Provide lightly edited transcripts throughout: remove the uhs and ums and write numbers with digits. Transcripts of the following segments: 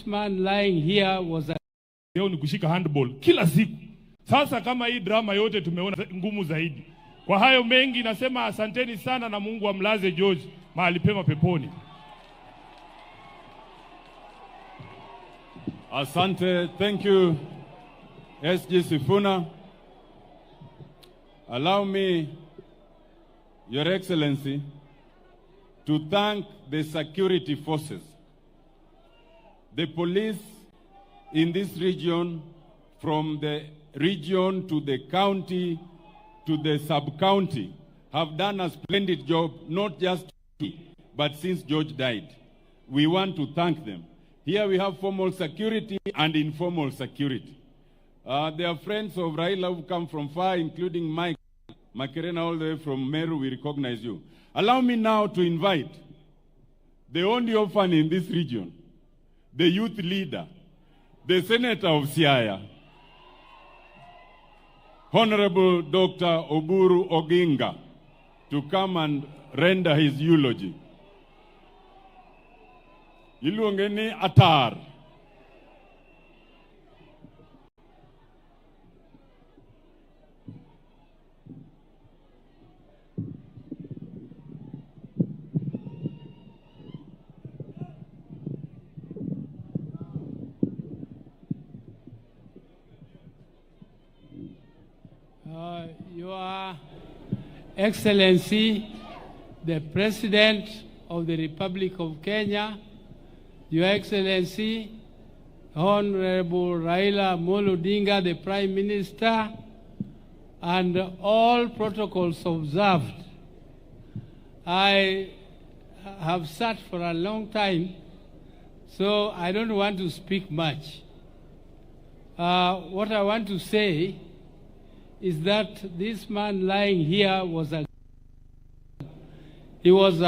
this man lying here was a... Leo ni kushika handball kila siku. Sasa kama hii drama yote tumeona ngumu zaidi. Kwa hayo mengi nasema asanteni sana na Mungu amlaze George mahali pema peponi. Asante, thank you, SG Sifuna. Allow me, Your Excellency, to thank the security forces. The police in this region, from the region to the county to the sub-county, have done a splendid job, not just today, but since George died. We want to thank them. Here we have formal security and informal security. There are friends of Raila who come from far, including Mike Makerena, all the way from Meru. We recognize you. Allow me now to invite the only orphan in this region, the youth leader, the Senator of Siaya, Honorable Dr. Odinga, to come and render his eulogy. Iluongeni Atar. Your Excellency, the President of the Republic of Kenya, Your Excellency, Honorable Raila Odinga, the Prime Minister, and all protocols observed. I have sat for a long time, so I don't want to speak much. What I want to say is that this man lying here was a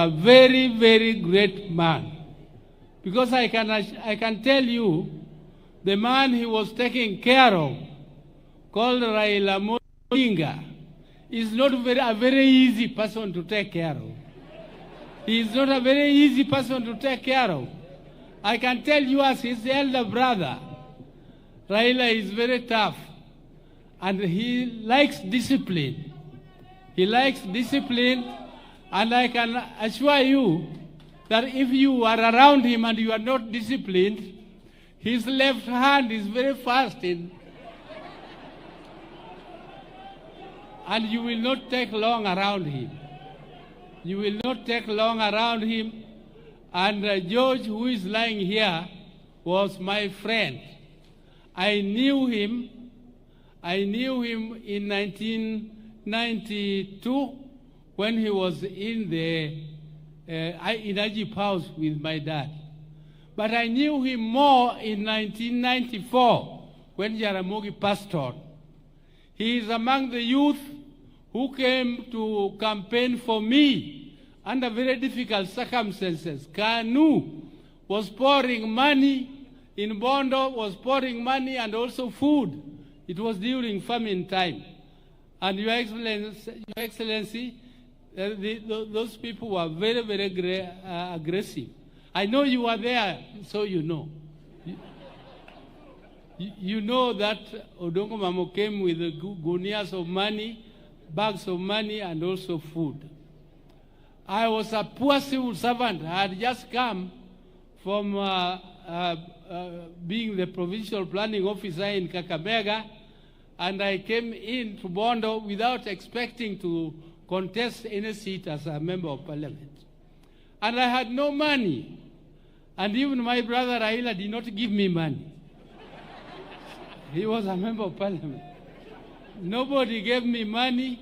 very, very great man. Because I can tell you, the man he was taking care of, called Raila Odinga, is not a very easy person to take care of. He is not a very easy person to take care of. I can tell you as his elder brother, Raila is very tough. And he likes discipline. He likes discipline, and I can assure you that if you are around him and you are not disciplined, his left hand is very fast and you will not take long around him. You will not take long around him. And George, who is lying here, was my friend. I knew him in 1992 when he was in the Ajip house with my dad. But I knew him more in 1994 when Jaramogi passed on. He is among the youth who came to campaign for me under very difficult circumstances. KANU was pouring money, in Bondo was pouring money and also food. It was during famine time. And Your Excellency, those people were very, very aggressive. I know you were there, so you know. You know that Odongo Mamo came with gunias of money, bags of money, and also food. I was a poor civil servant. I had just come from being the provincial planning officer in Kakamega, and I came in to Bondo without expecting to contest any seat as a member of parliament. And I had no money. And even my brother Raila did not give me money. He was a member of parliament. Nobody gave me money,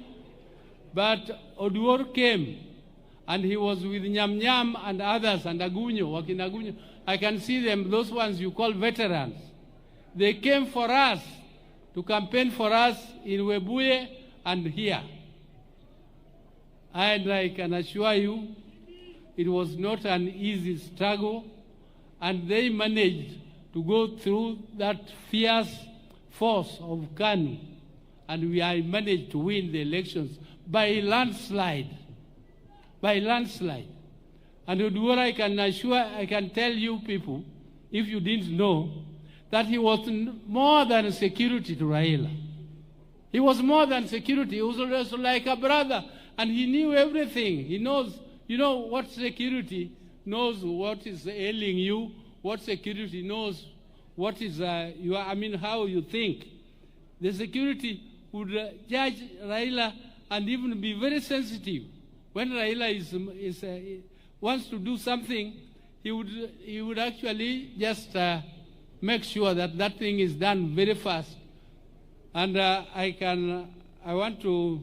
but Oduor came, and he was with Nyam Nyam and others, and Agunyo, Wakin Agunyo. I can see them, those ones you call veterans. They came for us, to campaign for us in Webuye and here. And I can assure you, it was not an easy struggle, and they managed to go through that fierce force of KANU, and I managed to win the elections by landslide. By landslide. And Oduor, I can tell you people, if you didn't know, that he was more than security to Raila. He was more than security. He was also like a brother, and he knew everything. He knows, you know, what security knows what is ailing you, what security knows what is how you think. The security would judge Raila and even be very sensitive. When Raila wants to do something, he would actually just make sure that that thing is done very fast. And I want to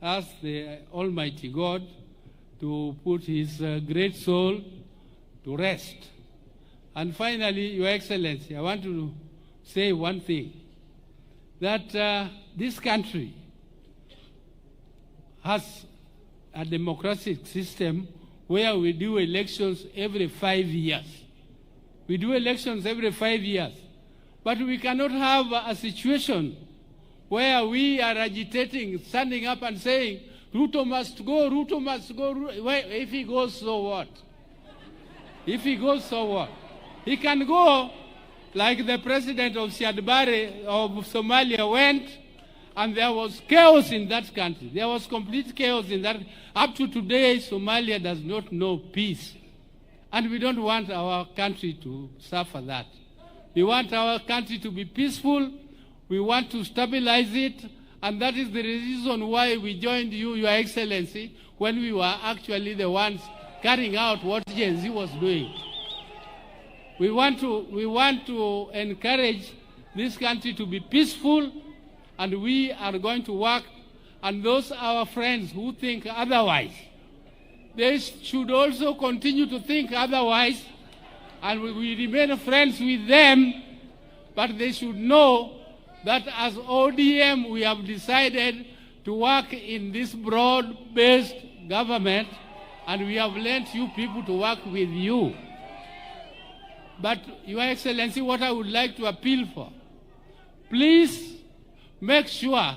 ask the Almighty God to put his great soul to rest. And finally, Your Excellency, I want to say one thing, that this country has a democratic system where we do elections every 5 years. We do elections every 5 years. But we cannot have a situation where we are agitating, standing up and saying, Ruto must go, Ruto must go. If he goes, so what? If he goes, so what? He can go like the president of Siaya of Somalia went, and there was chaos in that country. There was complete chaos in that. Up to today, Somalia does not know peace. And we don't want our country to suffer that. We want our country to be peaceful. We want to stabilize it. And that is the reason why we joined you, Your Excellency, when we were actually the ones carrying out what Gen Z was doing. We want to encourage this country to be peaceful, and we are going to work. And those our friends who think otherwise, they should also continue to think otherwise, and we remain friends with them, but they should know that as ODM we have decided to work in this broad-based government, and we have lent you people to work with you. But, Your Excellency, what I would like to appeal for, please make sure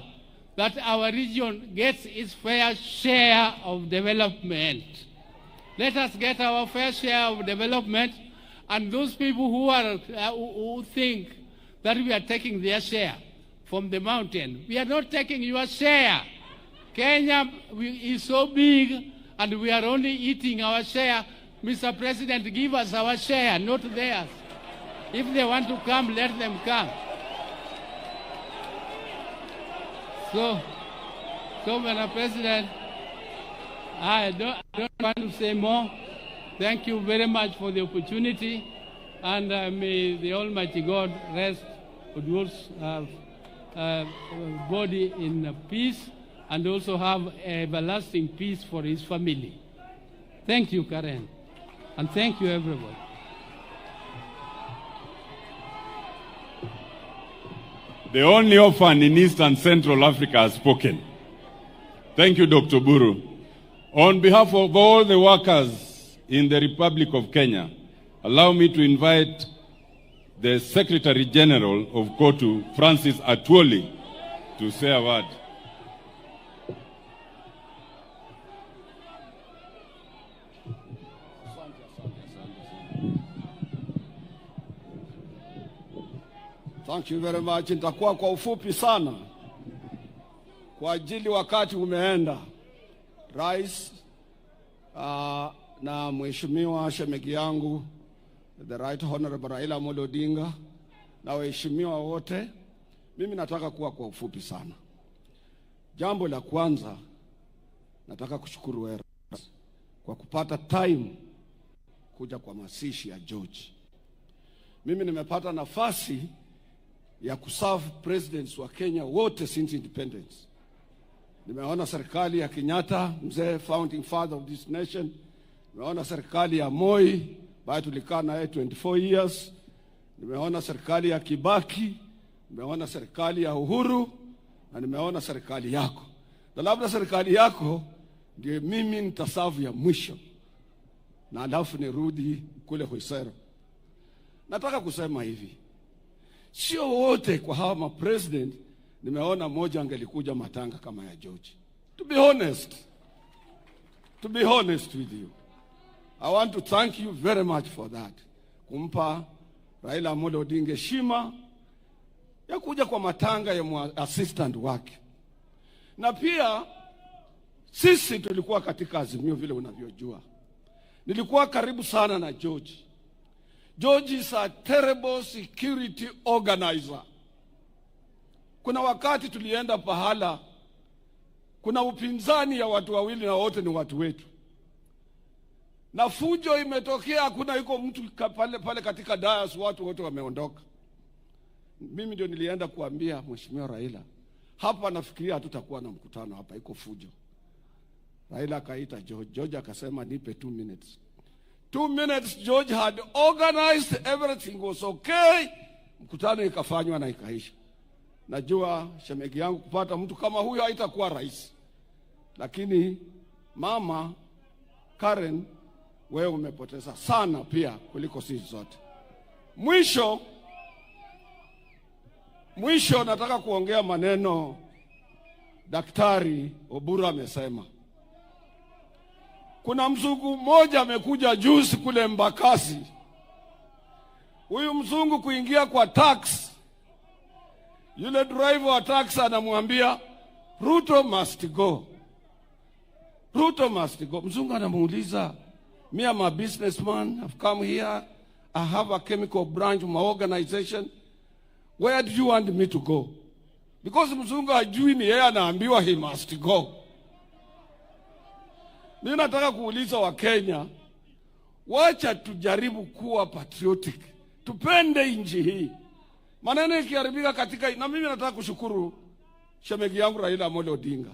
that our region gets its fair share of development. Let us get our fair share of development, and those people who think that we are taking their share from the mountain, we are not taking your share. Kenya is so big, and we are only eating our share. Mr. President, give us our share, not theirs. If they want to come, let them come. So Mr. President, I don't want to say more. Thank you very much for the opportunity, and may the Almighty God rest Oduor's body in peace, and also have everlasting peace for his family. Thank you, Karen, and thank you, everyone. The only orphan in East and Central Africa has spoken. Thank you, Dr. Buru. On behalf of all the workers in the Republic of Kenya, allow me to invite the Secretary General of KOTU, Francis Atwoli, to say a word. Thank you very much. Nitakuwa kwa ufupi sana kwa ajili wakati umeenda. Rais na mheshimiwa shemegi yangu the Right Honorable Raila Odinga na waheshimiwa wote, mimi nataka kuwa kwa ufupi sana. Jambo la kwanza, nataka kushukuru wewe kwa kupata time kuja kwa mazishi ya George. Mimi nimepata nafasi ya kuserve presidents wa Kenya wote since independence. Nimeona serikali ya Kenyatta, mzee founding father of this nation. Nimeona serikali ya Moi, baada tulikaa naye 24 years. Nimeona serikali ya Kibaki, nimeona serikali ya Uhuru, na nimeona serikali yako. Na labda serikali yako ndio mimi nitaserve ya mwisho, na alafu nirudi kule Hoisero. Nataka kusema hivi, sio wote kwa hawa ma president nimeona moja angelikuja matanga kama ya George. To be honest with you, I want to thank you very much for that. Kumpa Raila Amolo Odinga heshima ya kuja kwa matanga ya assistant wake. Na pia sisi tulikuwa katika Azimio vile unavyojua. Nilikuwa karibu sana na George. George is a terrible security organizer. Kuna wakati tulienda pahala, kuna upinzani ya watu wawili na wote ni watu wetu. Na fujo imetokea, kuna yuko mtu pale katika dais, watu wote wameondoka. Mimi ndio nilienda kuambia Mheshimiwa Raila, hapa nafikiria hatutakuwa na mkutano hapa, iko fujo. Raila akaita George. George akasema nipe 2 minutes. 2 minutes, George had organized, everything was okay. Mkutano ikafanywa na ikaisha. Najua shemegi yangu kupata mtu kama huyo haitakuwa rahisi. Lakini mama Karen, wewe umepoteza sana pia kuliko sisi zote. Mwisho nataka kuongea maneno Daktari Obura amesema. Kuna mzungu mmoja amekuja juzi kule Mbakasi. Huyu mzungu kuingia kwa tax, yule driver wa tax anamwambia Ruto must go. Ruto must go. Mzungu anamuuliza, me am a businessman, I've come here, I have a chemical branch of my organization. Where do you want me to go? Because mzungu hajui ni yeye anaambiwa he must go. Mimi nataka kuuliza wa Kenya, wacha tujaribu kuwa patriotic. Tupende nchi hii. Maneno ikiharibika katika, na mimi nataka kushukuru shemegi yangu Raila Amolo Odinga.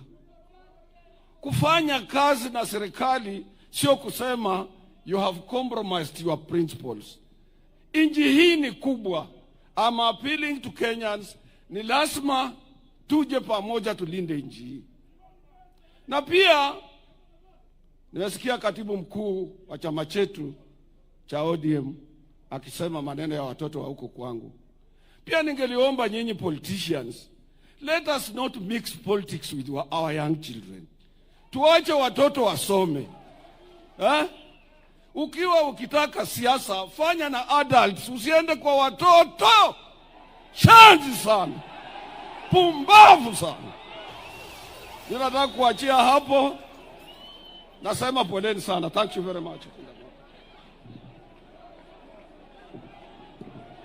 Kufanya kazi na serikali sio kusema you have compromised your principles. Nchi hii ni kubwa. I'm appealing to Kenyans, ni lazima tuje pamoja tulinde nchi hii. Na pia nimesikia katibu mkuu wa chama chetu cha ODM akisema maneno ya watoto wa huko kwangu. Pia ningeliomba nyinyi politicians, let us not mix politics with our young children. Tuache watoto wasome. Ukiwa ukitaka siasa, fanya na adults, usiende kwa watoto. Shanzi sana. Pumbavu sana. Ninataka kuachia hapo. Nasema poleni sana. Thank you very much.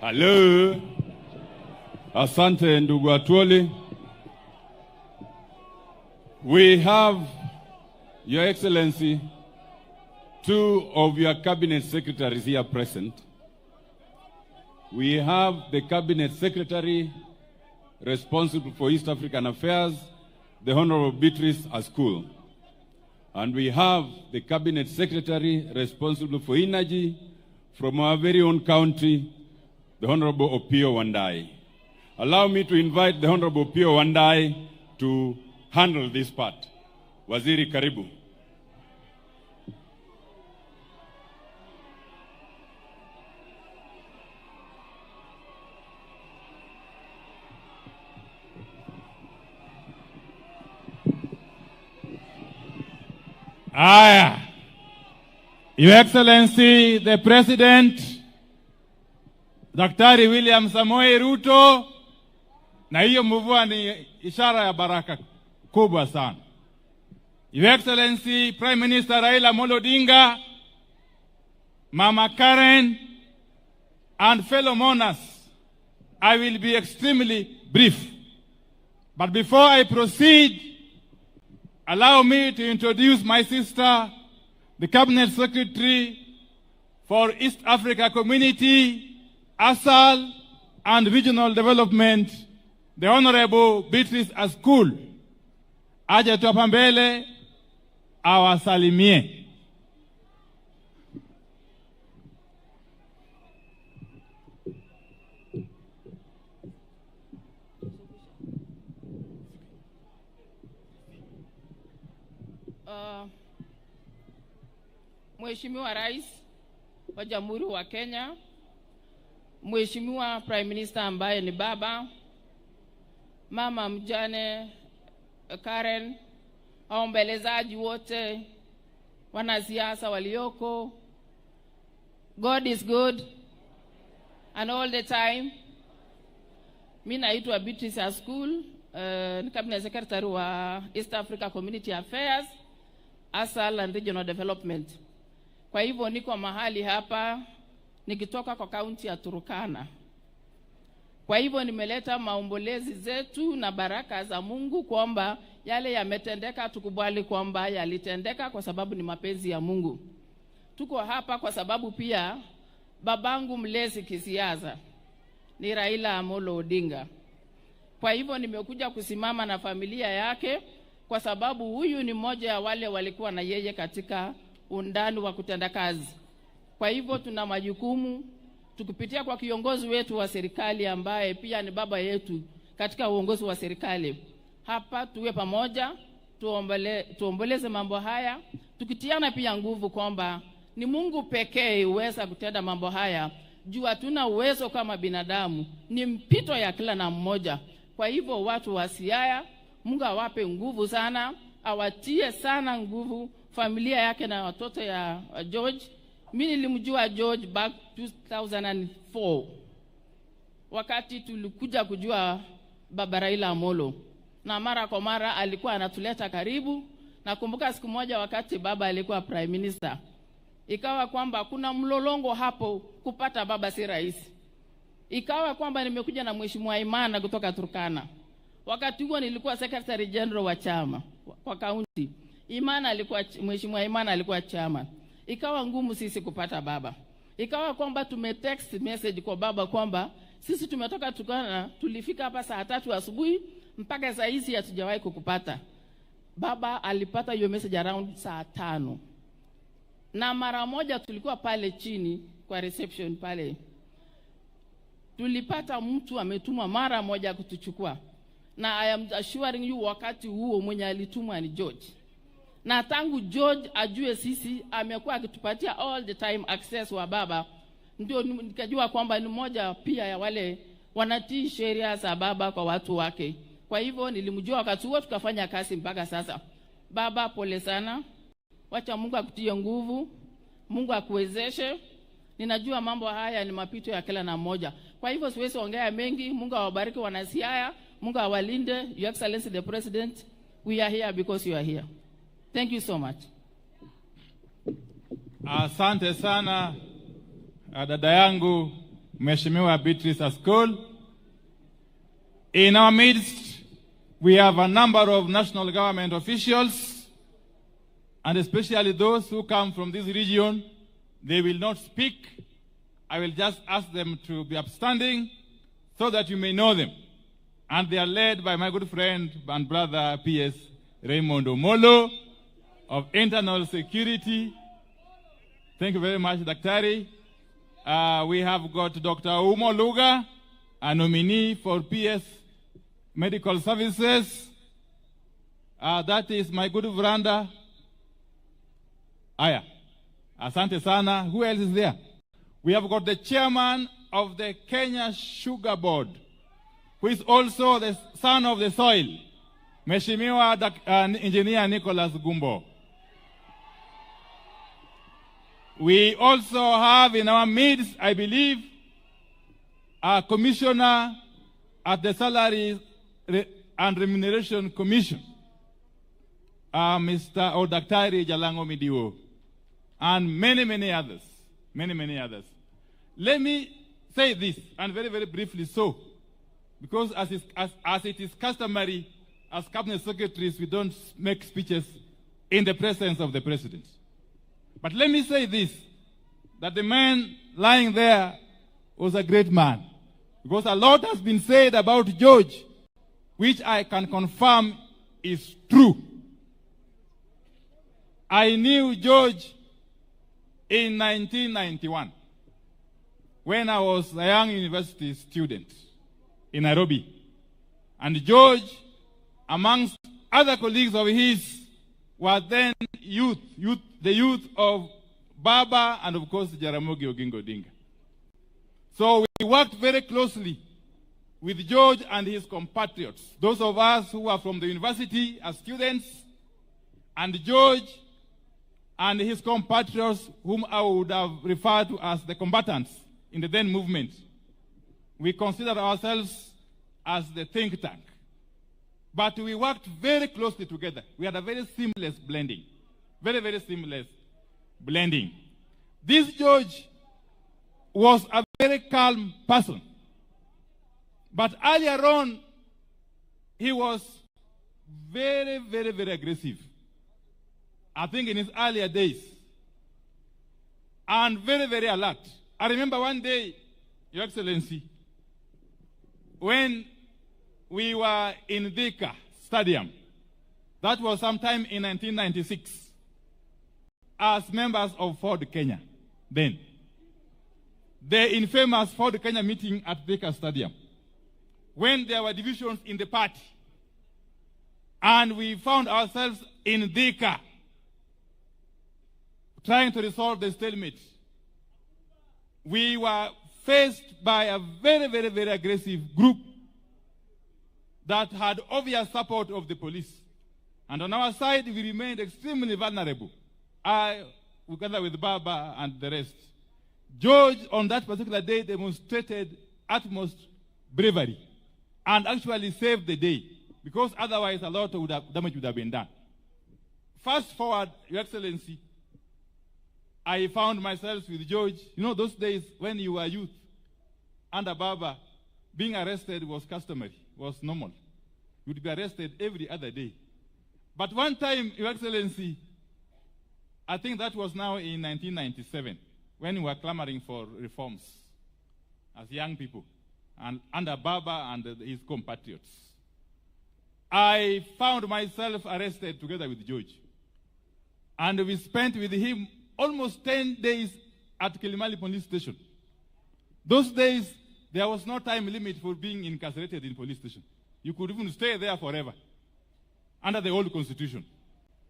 Hello. Asante ndugu Atwoli. We have, Your Excellency, 2 of your cabinet secretaries here present. We have the cabinet secretary responsible for East African affairs, the Honorable Beatrice Askul. And we have the cabinet secretary responsible for energy from our very own country, the Honorable Opiyo Wandayi. Allow me to invite the Honorable Opiyo Wandayi to handle this part. Waziri, karibu. Your Excellency, the President, Daktari William Samoei Ruto, na hiyo mvua ni ishara ya baraka kubwa sana. Your Excellency, Prime Minister Raila Amolo Odinga, Mama Karen, and fellow mourners, I will be extremely brief. But before I proceed, allow me to introduce my sister, the Cabinet Secretary for East Africa Community, ASAL, and Regional Development, the Honorable Beatrice Askul. Aje tu hapa mbele awasalimie. Mheshimiwa Rais wa Jamhuri wa Kenya, Mheshimiwa Prime Minister ambaye ni baba, mama mjane Karen, waombelezaji wote, wanasiasa walioko, God is good and all the time. Mimi naitwa Beatrice School, ni cabinet secretary wa East Africa Community Affairs, ASAL and Regional Development. Kwa hivyo niko mahali hapa nikitoka kwa kaunti ya Turkana. Kwa hivyo nimeleta maombolezi zetu na baraka za Mungu kwamba yale yametendeka tukubali kwamba yalitendeka kwa sababu ni mapenzi ya Mungu. Tuko hapa kwa sababu pia babangu mlezi kisiasa ni Raila Amolo Odinga. Kwa hivyo nimekuja kusimama na familia yake kwa sababu huyu ni mmoja ya wale walikuwa na yeye katika undani wa kutenda kazi. Kwa hivyo tuna majukumu tukipitia kwa kiongozi wetu wa serikali ambaye pia ni baba yetu katika uongozi wa serikali. Hapa tuwe pamoja, tuomboleze mambo haya, tukitiana pia nguvu kwamba ni Mungu pekee uweza kutenda mambo haya. Juu hatuna uwezo kama binadamu, ni mpito ya kila na mmoja. Kwa hivyo watu wa Siaya, Mungu awape nguvu sana, awatie sana nguvu familia yake na watoto ya George. Mimi nilimjua George back 2004. Wakati tulikuja kujua baba Raila Amolo. Na mara kwa mara alikuwa anatuleta karibu. Nakumbuka siku moja wakati baba alikuwa prime minister. Ikawa kwamba kuna mlolongo hapo kupata baba si rahisi. Ikawa kwamba nimekuja na Mheshimiwa Imana kutoka Turkana. Wakati huo nilikuwa secretary general wa chama kwa kaunti. Mheshimiwa Imana alikuwa chama. Ikawa ngumu sisi kupata baba. Ikawa kwamba tumetext message kwa baba kwamba sisi tumetoka Turkana, tulifika hapa saa 3 asubuhi mpaka saa hizi hatujawahi kukupata. Baba alipata hiyo message around saa 5. Na mara moja tulikuwa pale chini kwa reception pale. Tulipata mtu ametumwa mara moja kutuchukua. Na I am assuring you wakati huo mwenye alitumwa ni George. Na tangu George ajue sisi amekuwa akitupatia all the time access wa baba. Ndio nikajua kwamba ni mmoja pia ya wale wanatii sheria za baba kwa watu wake. Kwa hivyo nilimjua wakati huo tukafanya kazi mpaka sasa. Baba pole sana. Wacha Mungu akutie nguvu. Mungu akuwezeshe. Ninajua mambo haya ni mapito ya kila na mmoja. Kwa hivyo siwezi ongea mengi. Mungu awabariki wana Siaya. Mungu awalinde. Your Excellency the President. We are here because you are here. Thank you so much. Asante sana dada yangu Mheshimiwa Beatrice School. In our midst, we have a number of national government officials, and especially those who come from this region. They will not speak. I will just ask them to be upstanding so that you may know them. And they are led by my good friend and brother P.S. Raymond Omolo of Internal Security. Thank you very much, Daktari. We have got Dr. Umo Luga, a nominee for PS Medical Services. That is my good Vranda. Aya. Asante sana. Who else is there? We have got the chairman of the Kenya Sugar Board, who is also the son of the soil, Mheshimiwa Engineer Nicholas Gumbo. We also have in our midst, I believe, a commissioner at the Salary and Remuneration Commission, Mr. Odaktari Jalango Midiwo, and many, many others. Many, many others. Let me say this, and very, very briefly so, because as it is customary, as cabinet secretaries, we don't make speeches in the presence of the president. But let me say this, that the man lying there was a great man. Because a lot has been said about George, which I can confirm is true. I knew George in 1991, when I was a young university student in Nairobi. And George, amongst other colleagues of his, were then the youth of Baba and of course Jaramogi Oginga Odinga. So we worked very closely with George and his compatriots, those of us who are from the university as students, and George and his compatriots, whom I would have referred to as the combatants in the then movement, we consider ourselves as the think tank. But we worked very closely together. We had a very seamless blending. Very, very seamless blending. This George was a very calm person. But earlier on, he was very, very, very aggressive. I think in his earlier days. And very, very alert. I remember one day, Your Excellency, when we were in Thika Stadium, that was sometime in 1996, as members of Ford Kenya then. The infamous Ford Kenya meeting at Thika Stadium, when there were divisions in the party, and we found ourselves in Thika trying to resolve the stalemate. We were faced by a very, very, very aggressive group that had obvious support of the police. And on our side, we remained extremely vulnerable. Together with Baba and the rest. George, on that particular day, demonstrated utmost bravery and actually saved the day, because otherwise a lot of damage would have been done. Fast forward, Your Excellency, I found myself with George. You know, those days when you were youth, under Baba, being arrested was customary, was normal. You would be arrested every other day. But one time, Your Excellency, I think that was now in 1997, when we were clamoring for reforms as young people, and under Baba and his compatriots. I found myself arrested together with George. And we spent with him almost 10 days at Kilimali police station. Those days, there was no time limit for being incarcerated in police station. You could even stay there forever, under the old constitution.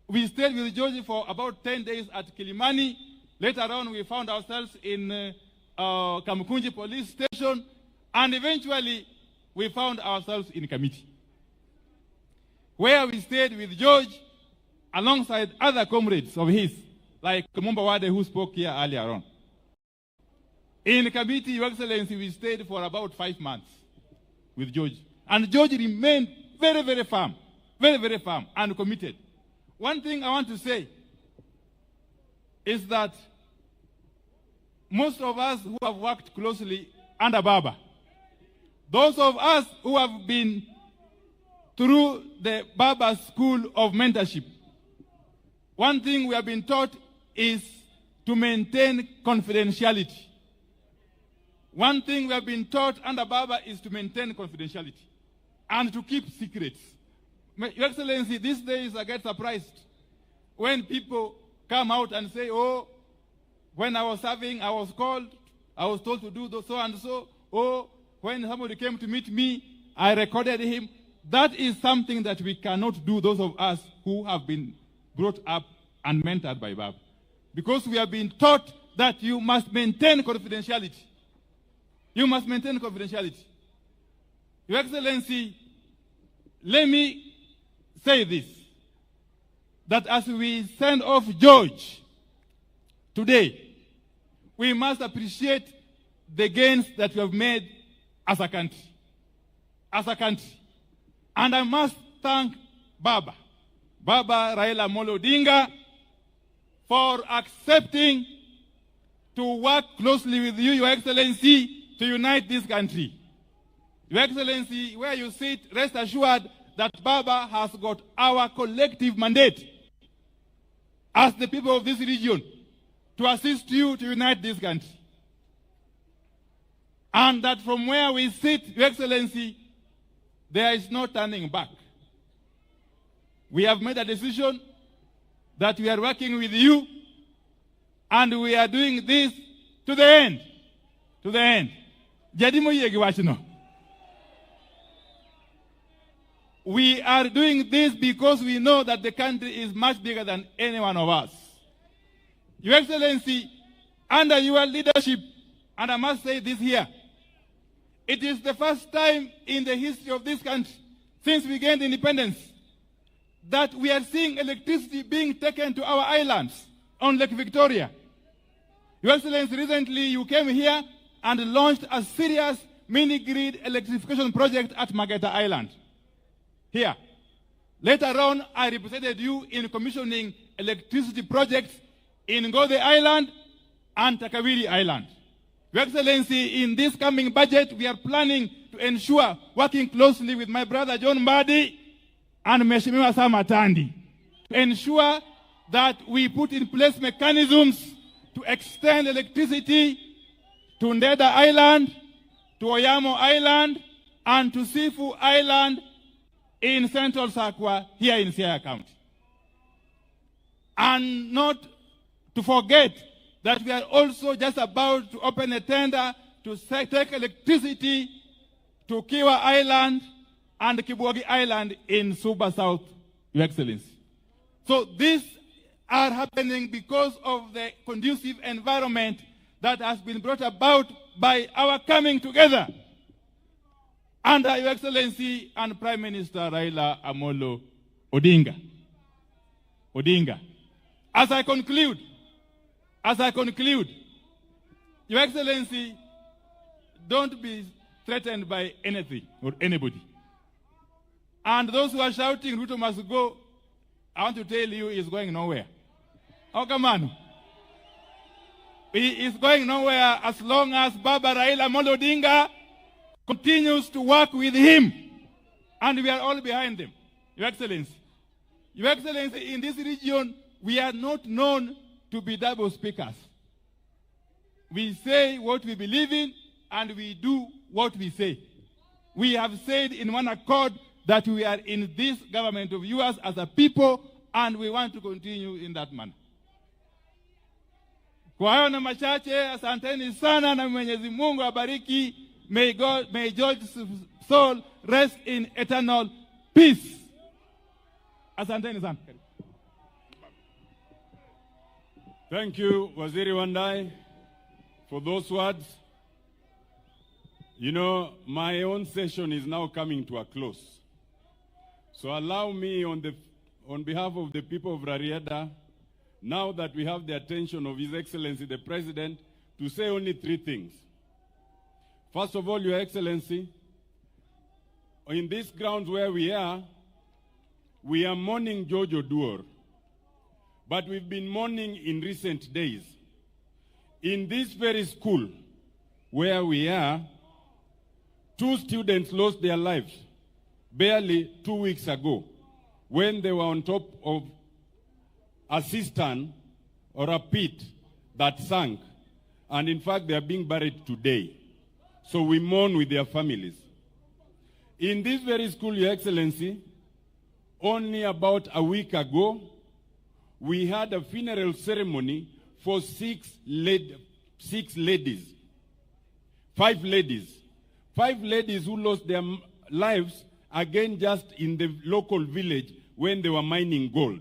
We stayed with George for about 10 days at Kilimani. Later on, we found ourselves in Kamukunji police station, and eventually, we found ourselves in Kamiti, where we stayed with George alongside other comrades of his, like Mumba Wade, who spoke here earlier on. In Kamiti, Your Excellency, we stayed for about 5 months with George. And George remained very, very firm and committed. One thing I want to say is that most of us who have worked closely under Baba, those of us who have been through the Baba School of Mentorship, one thing we have been taught is to maintain confidentiality. One thing we have been taught under Baba is to maintain confidentiality and to keep secrets. Your Excellency, these days I get surprised when people come out and say, oh, when I was serving, I was called, I was told to do so and so. Oh, when somebody came to meet me, I recorded him. That is something that we cannot do, those of us who have been brought up and mentored by Baba. Because we have been taught that you must maintain confidentiality. You must maintain confidentiality. Your Excellency, let me say this, that as we send off George today, we must appreciate the gains that we have made as a country. As a country. And I must thank Baba Raila Odinga, for accepting to work closely with you, Your Excellency, to unite this country. Your Excellency, where you sit, rest assured that Baba has got our collective mandate as the people of this region to assist you to unite this country. And that from where we sit, Your Excellency, there is no turning back. We have made a decision that we are working with you, and we are doing this to the end. To the end. We are doing this because we know that the country is much bigger than any one of us. Your Excellency, under your leadership, and I must say this here, it is the first time in the history of this country, since we gained independence, that we are seeing electricity being taken to our islands on Lake Victoria. Your Excellency, recently you came here and launched a serious mini-grid electrification project at Mageta Island. Here. Later on, I represented you in commissioning electricity projects in Ngode Island and Takawiri Island. Your Excellency, in this coming budget, we are planning to ensure, working closely with my brother John Mbadi and Mheshimiwa Samatandi, to ensure that we put in place mechanisms to extend electricity to Ndeda Island, to Oyamo Island, and to Sifu Island in Central Sakwa, here in Siaya County. And not to forget that we are also just about to open a tender to take electricity to Kiwa Island and Kibuagi Island in Suba South, Your Excellency. So these are happening because of the conducive environment that has been brought about by our coming together under Your Excellency and Prime Minister Raila Amolo Odinga. As I conclude, Your Excellency, don't be threatened by anything or anybody. And those who are shouting, Ruto must go, I want to tell you, he is going nowhere. Oh, come on. He is going nowhere as long as Baba Raila Amolo Odinga continues to work with him. And we are all behind him. Your Excellency. Your Excellency, in this region, we are not known to be double speakers. We say what we believe in, and we do what we say. We have said in one accord that we are in this government of yours as a people, and we want to continue in that manner. Kwa hayo na machache, asanteni sana na Mwenyezi Mungu abariki. May George's soul rest in eternal peace. Asanteni sana. Thank you, Waziri Wandai, for those words. You know, my own session is now coming to a close. So allow me on behalf of the people of Rarieda, now that we have the attention of His Excellency the President, to say only 3 things. First of all, Your Excellency, in these grounds where we are mourning George Oduor, but we've been mourning in recent days. In this very school where we are, 2 students lost their lives barely 2 weeks ago when they were on top of a cistern or a pit that sank. And in fact, they are being buried today. So we mourn with their families. In this very school, Your Excellency, only about a week ago, we had a funeral ceremony for 5 ladies. 5 ladies who lost their lives again just in the local village when they were mining gold.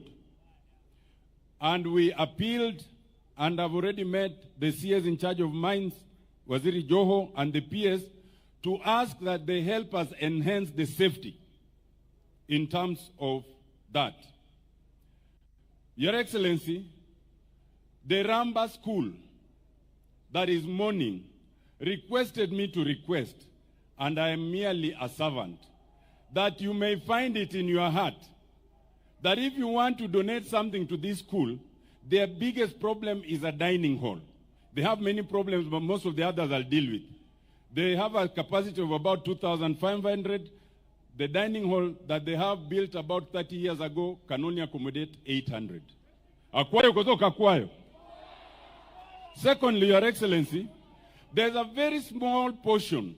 And we appealed, and I've already met the CS in charge of mines, Waziri Joho, and the PS, to ask that they help us enhance the safety in terms of that. Your Excellency, the Ramba school that is mourning requested me to request, and I am merely a servant, that you may find it in your heart that if you want to donate something to this school, their biggest problem is a dining hall. They have many problems, but most of the others I'll deal with. They have a capacity of about 2,500. The dining hall that they have built about 30 years ago can only accommodate 800. Akwayo kutoka kwayo. Secondly, Your Excellency, there's a very small portion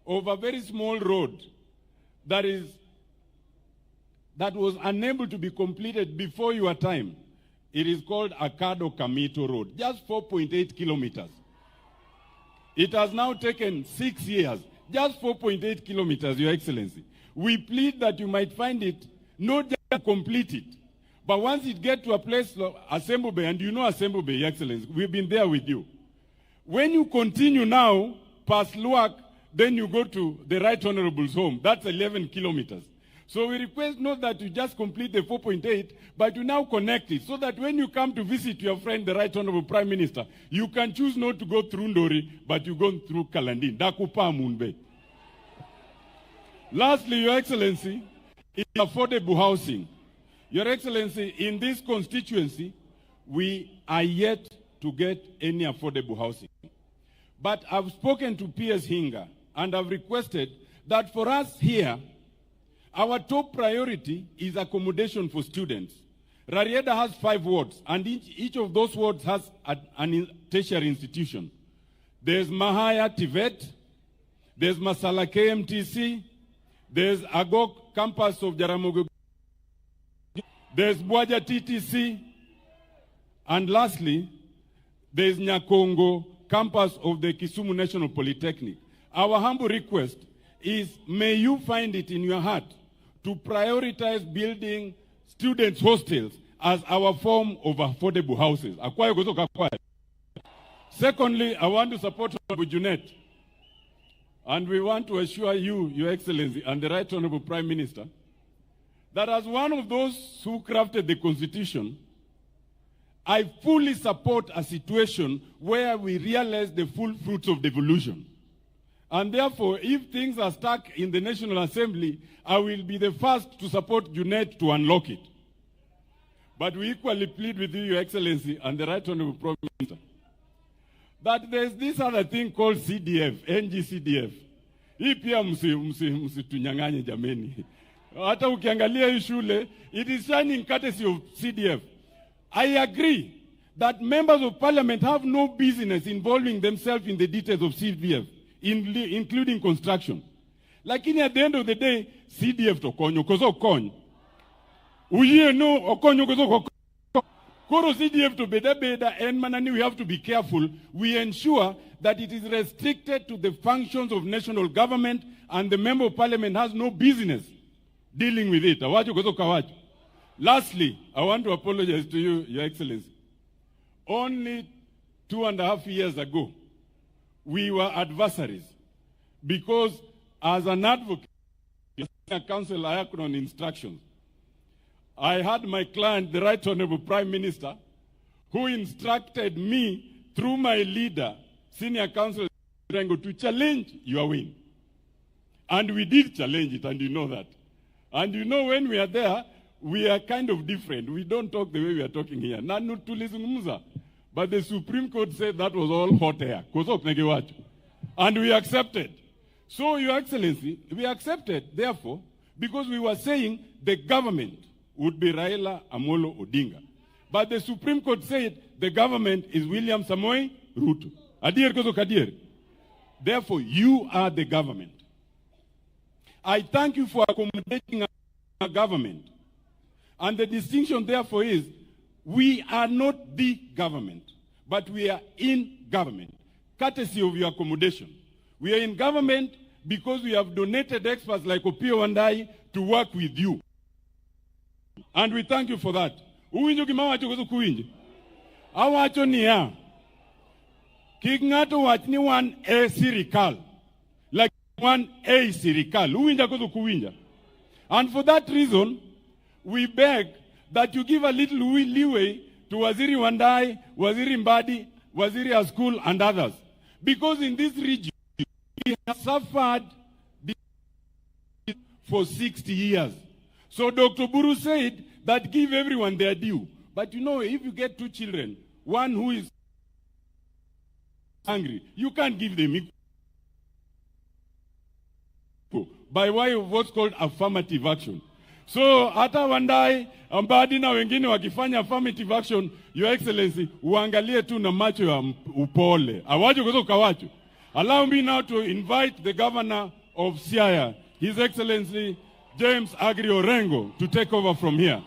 of a very small road that was unable to be completed before your time. It is called Akado Kamito Road, just 4.8 kilometers. It has now taken 6 years, just 4.8 kilometers, Your Excellency. We plead that you might find it, not just complete it, but once it gets to a place like Assembly Bay, and you know Assembly Bay, Your Excellency, we've been there with you. When you continue now, past Luak, then you go to the Right Honorable's home. That's 11 kilometers. So we request not that you just complete the 4.8, but you now connect it, so that when you come to visit your friend, the Right Honorable Prime Minister, you can choose not to go through Ndori, but you go through Kalandin. Dakupa Munbe. Lastly, Your Excellency, in affordable housing. Your Excellency, in this constituency, we are yet to get any affordable housing. But I've spoken to PS Hinga, and I've requested that for us here, our top priority is accommodation for students. Rarieda has 5 wards, and each of those wards has a tertiary institution. There's Mahaya Tivet, there's Masala KMTC, there's Agok campus of Jaramogi, there's Bwaja TTC, and lastly, there's Nyakongo campus of the Kisumu National Polytechnic. Our humble request is, may you find it in your heart to prioritize building students' hostels as our form of affordable houses. Secondly, I want to support Honorable Junet, and we want to assure you, Your Excellency, and the Right Honorable Prime Minister, that as one of those who crafted the Constitution, I fully support a situation where we realize the full fruits of devolution. And therefore, if things are stuck in the National Assembly, I will be the first to support Junet to unlock it. But we equally plead with you, Your Excellency, and the Right Honorable Prime Minister, that there's this other thing called CDF, NGCDF. Hii pia msitunyang'anye jameni. Hata ukiangalia hii shule, it is shining courtesy of CDF. I agree that members of parliament have no business involving themselves in the details of CDF, including construction. Lakini at the end of the day, CDF tokonyo kozo konyo. Uye no okonyo kozo kokonyo. Koro CDF to beda and manani, we have to be careful. We ensure that it is restricted to the functions of national government, and the member of parliament has no business dealing with it. Awacho kozo kawacho. Lastly, I want to apologize to you, Your Excellency. Only 2.5 years ago, we were adversaries because as an advocate, counsel, I acted on instructions. I had my client, the Right Honorable Prime Minister, who instructed me through my leader, Senior Counsel, to challenge your win. And we did challenge it, and you know that. And you know, when we are there, we are kind of different. We don't talk the way we are talking here. But the Supreme Court said that was all hot air. And we accepted. So, Your Excellency, we accepted, therefore, because we were saying the government would be Raila Amolo Odinga. But the Supreme Court said the government is William Samoei Ruto. Adir kozo kadir. Therefore, you are the government. I thank you for accommodating our government. And the distinction, therefore, is we are not the government, but we are in government, courtesy of your accommodation. We are in government because we have donated experts like Opio and I to work with you. And we thank you for that. Uwinjo kimawacho kozo kuwinjo. Awacho niya. Kignato wachni wan e sirikal. Like one a sirikal. Uwinja kozo kuwinja. And for that reason, we beg that you give a little leeway to Waziri Wandai, Waziri Mbadi, Waziri Askul, and others. Because in this region, we have suffered for 60 years. So Dr. Buru said that give everyone their due. But you know, if you get 2 children, one who is hungry, you can't give them equal by way of what's called affirmative action. So hata Wandai, Mbadi na wengine wakifanya affirmative action, Your Excellency, uangalie tu na macho ya upole. Awacho kozo kawacho. Allow me now to invite the governor of Siaya, His Excellency James Agri Orengo, to take over from here.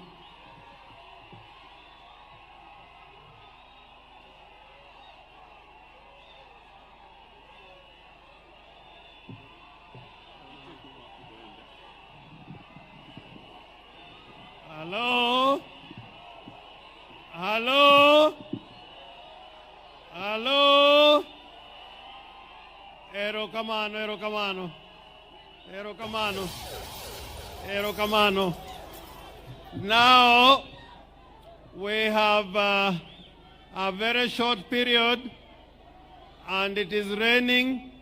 Hello? Hello? Hello? Ero kamano. Erokamano. Now we have a very short period and it is raining,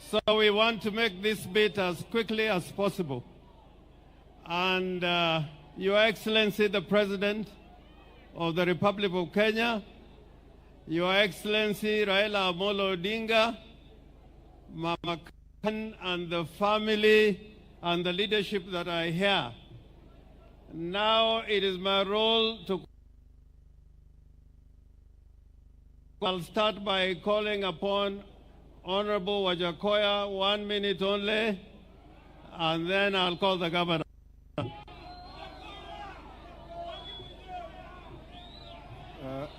so we want to make this bit as quickly as possible. And Your Excellency, the President of the Republic of Kenya, Your Excellency Raila Odinga, Mama Khan and the family and the leadership that are here. Now it is my role to... I'll start by calling upon Honorable Wajakoya, 1 minute only, and then I'll call the governor.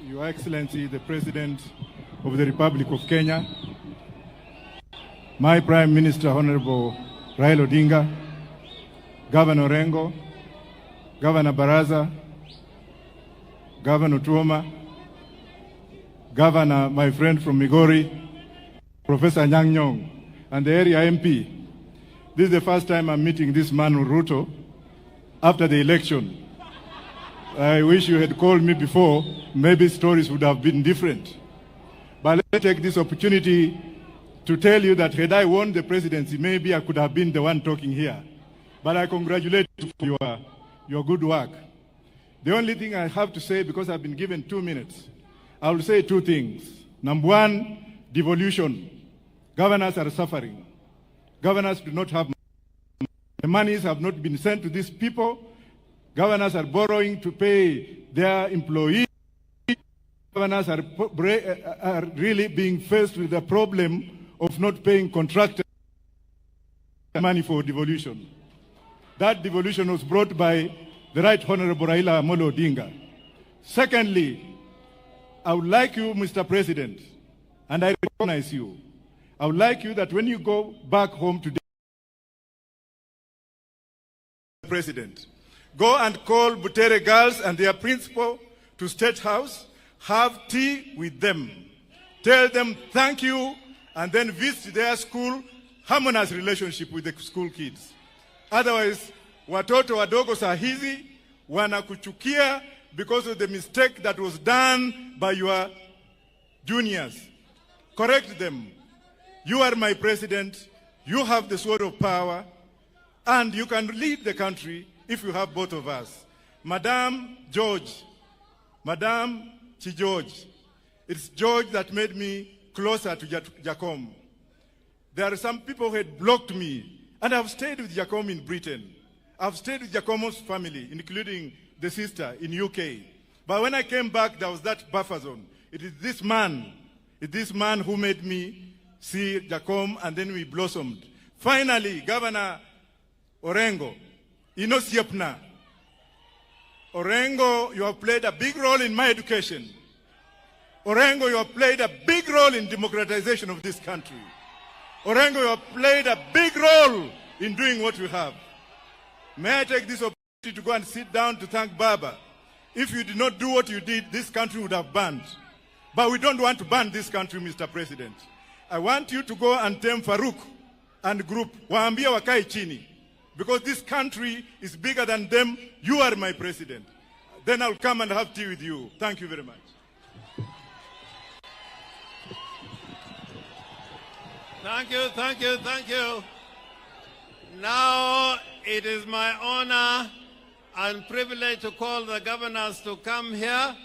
Your Excellency, the President of the Republic of Kenya, my Prime Minister, Honorable Raila Odinga, Governor Orengo, Governor Baraza, Governor Tuoma, Governor, my friend from Migori, Professor Nyang' Nyong, and the area MP. This is the first time I'm meeting this man, Ruto, after the election. I wish you had called me before, maybe stories would have been different. But let me take this opportunity to tell you that had I won the presidency, maybe I could have been the one talking here. But I congratulate you for your good work. The only thing I have to say, because I've been given 2 minutes, I will say 2 things. Number one, devolution. Governors are suffering. Governors do not have money. The monies have not been sent to these people. Governors are borrowing to pay their employees. Governors are really being faced with the problem of not paying contractors money for devolution. That devolution was brought by the Right Honorable Raila Odinga. Secondly, I would like you, Mr. President, and I recognize you, I would like you that when you go back home today, President, go and call Butere girls and their principal to State House, have tea with them, tell them thank you, and then visit their school, harmonize relationship with the school kids. Otherwise, watoto wadogo saa hizi wanakuchukia because of the mistake that was done by your juniors. Correct them. You are my president, you have the sword of power, and you can lead the country if you have both of us. Madam George, Madam Chi-George, it's George that made me closer to Jacom. There are some people who had blocked me, and I've stayed with Jacom in Britain. I've stayed with Jacom's family, including the sister in UK. But when I came back, there was that buffer zone. It is this man who made me see Jacom, and then we blossomed. Finally, Governor Orengo, Inosiepna. Orengo, you have played a big role in my education. Orengo, you have played a big role in democratization of this country. Orengo, you have played a big role in doing what we have. May I take this opportunity to go and sit down to thank Baba. If you did not do what you did, this country would have burned. But we don't want to burn this country, Mr. President. I want you to go and tell Farouk and group, waambia wakai chini. Because this country is bigger than them. You are my president. Then I'll come and have tea with you. Thank you very much. Thank you, thank you, thank you. Now it is my honor and privilege to call the governors to come here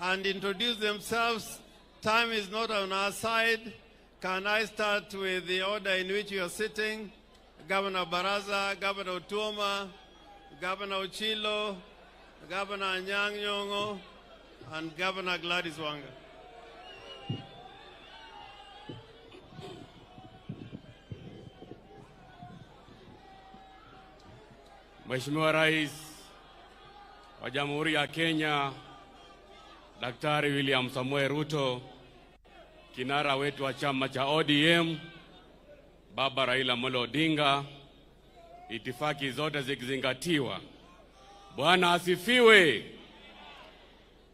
and introduce themselves. Time is not on our side. Can I start with the order in which you are sitting? Governor Baraza, Governor Tuoma, Governor Ochilo, Governor Nyang' Nyong'o, and Governor Gladys Wanga. Mheshimiwa Rais wa Jamhuri ya Kenya, Daktari William Samoei Ruto, kinara wetu wa chama cha ODM, Baba Raila Odinga, itifaki zote zikizingatiwa. Bwana asifiwe.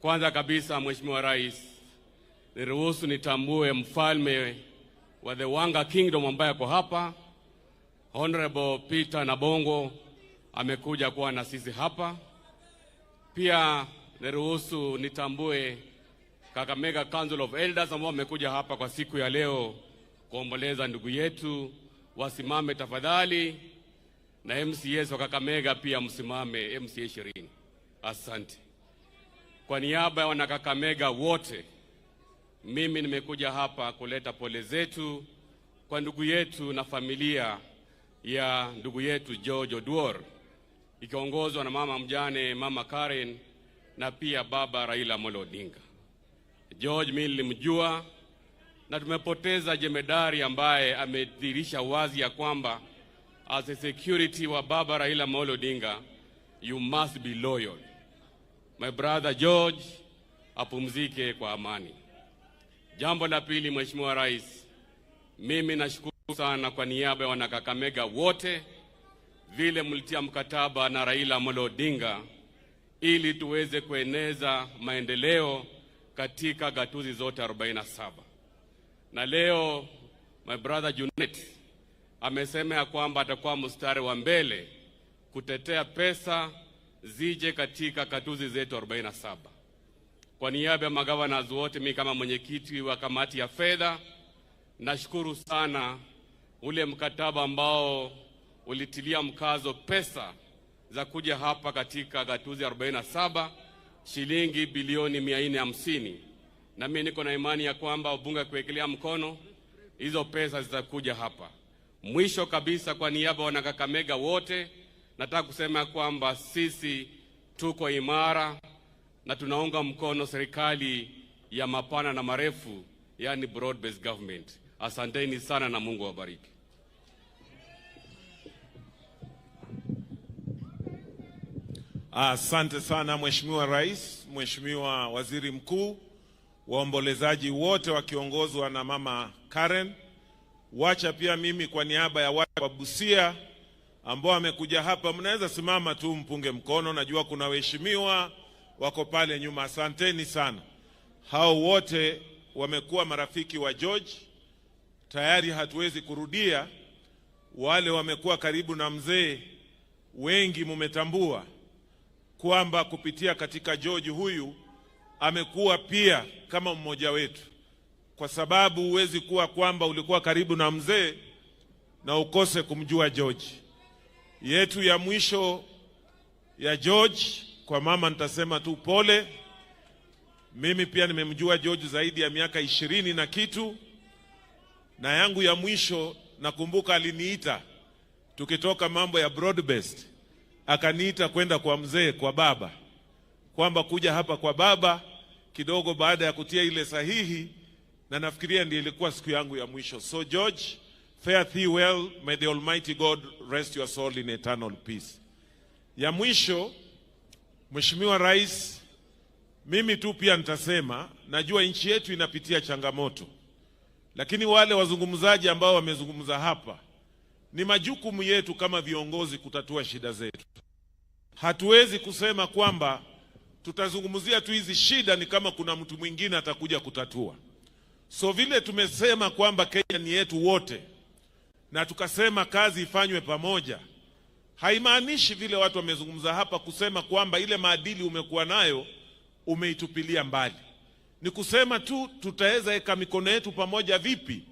Kwanza kabisa, Mheshimiwa Rais, niruhusu nitambue mfalme wa the Wanga Kingdom ambaye kwa hapa, Honorable Peter Nabongo amekuja kuwa na sisi hapa. Pia niruhusu nitambue Kakamega Council of Elders ambao wamekuja hapa kwa siku ya leo kuomboleza ndugu yetu. Wasimame tafadhali, na MCAs wa Kakamega pia msimame, MCA 20. Asante. Kwa niaba ya wana Kakamega wote, mimi nimekuja hapa kuleta pole zetu kwa ndugu yetu na familia ya ndugu yetu George Oduor, ikiongozwa na mama mjane, mama Karen, na pia baba Raila Amolo Odinga. George mimi nilimjua, na tumepoteza jemedari ambaye amedhihirisha wazi ya kwamba as a security wa baba Raila Amolo Odinga, you must be loyal. My brother George apumzike kwa amani. Jambo la pili, Mheshimiwa Rais, mimi nashukuru sana kwa niaba ya wana Kakamega wote vile mlitia mkataba na Raila Amolo Odinga ili tuweze kueneza maendeleo katika gatuzi zote 47. Na leo my brother Junet amesema ya kwamba atakuwa mstari wa mbele kutetea pesa zije katika gatuzi zetu 47. Kwa niaba ya magavana wote, mimi kama mwenyekiti wa kamati ya fedha, nashukuru sana ule mkataba ambao ulitilia mkazo pesa za kuja hapa katika gatuzi 47, shilingi bilioni 450. Na mimi niko na imani ya kwamba wabunge kuwekelea mkono hizo pesa zitakuja hapa. Mwisho kabisa, kwa niaba ya wana Kakamega wote, nataka kusema kwamba sisi tuko imara na tunaunga mkono serikali ya mapana na marefu, yani broad based government. Asanteni sana na Mungu awabariki. Asante sana Mheshimiwa Rais, Mheshimiwa Waziri Mkuu, waombolezaji wote wakiongozwa na mama Karen. Wacha pia mimi kwa niaba ya watu wa Busia ambao wamekuja hapa, mnaweza simama tu mpunge mkono, najua kuna waheshimiwa wako pale nyuma. Asanteni sana. Hao wote wamekuwa marafiki wa George. Tayari hatuwezi kurudia. Wale wamekuwa karibu na mzee, wengi mumetambua kwamba kupitia katika George huyu amekuwa pia kama mmoja wetu, kwa sababu huwezi kuwa kwamba ulikuwa karibu na mzee na ukose kumjua George. Yetu ya mwisho ya George, kwa mama nitasema tu pole. Mimi pia nimemjua George zaidi ya miaka 20 na kitu, na yangu ya mwisho nakumbuka aliniita tukitoka mambo ya broad based, akaniita kwenda kwa mzee, kwa baba, kwamba kuja hapa kwa baba kidogo baada ya kutia ile sahihi, na nafikiria ndiyo ilikuwa siku yangu ya mwisho. So George, fare thee well, may the Almighty God rest your soul in eternal peace. Ya mwisho, Mheshimiwa Rais, mimi tu pia nitasema, najua nchi yetu inapitia changamoto, lakini wale wazungumzaji ambao wamezungumza hapa, ni majukumu yetu kama viongozi kutatua shida zetu. Hatuwezi kusema kwamba tutazungumzia tu hizi shida ni kama kuna mtu mwingine atakuja kutatua. So vile tumesema kwamba Kenya ni yetu wote, na tukasema kazi ifanywe pamoja, haimaanishi vile watu wamezungumza hapa kusema kwamba ile maadili umekuwa nayo umeitupilia mbali. Ni kusema tu tutaweza eka mikono yetu pamoja vipi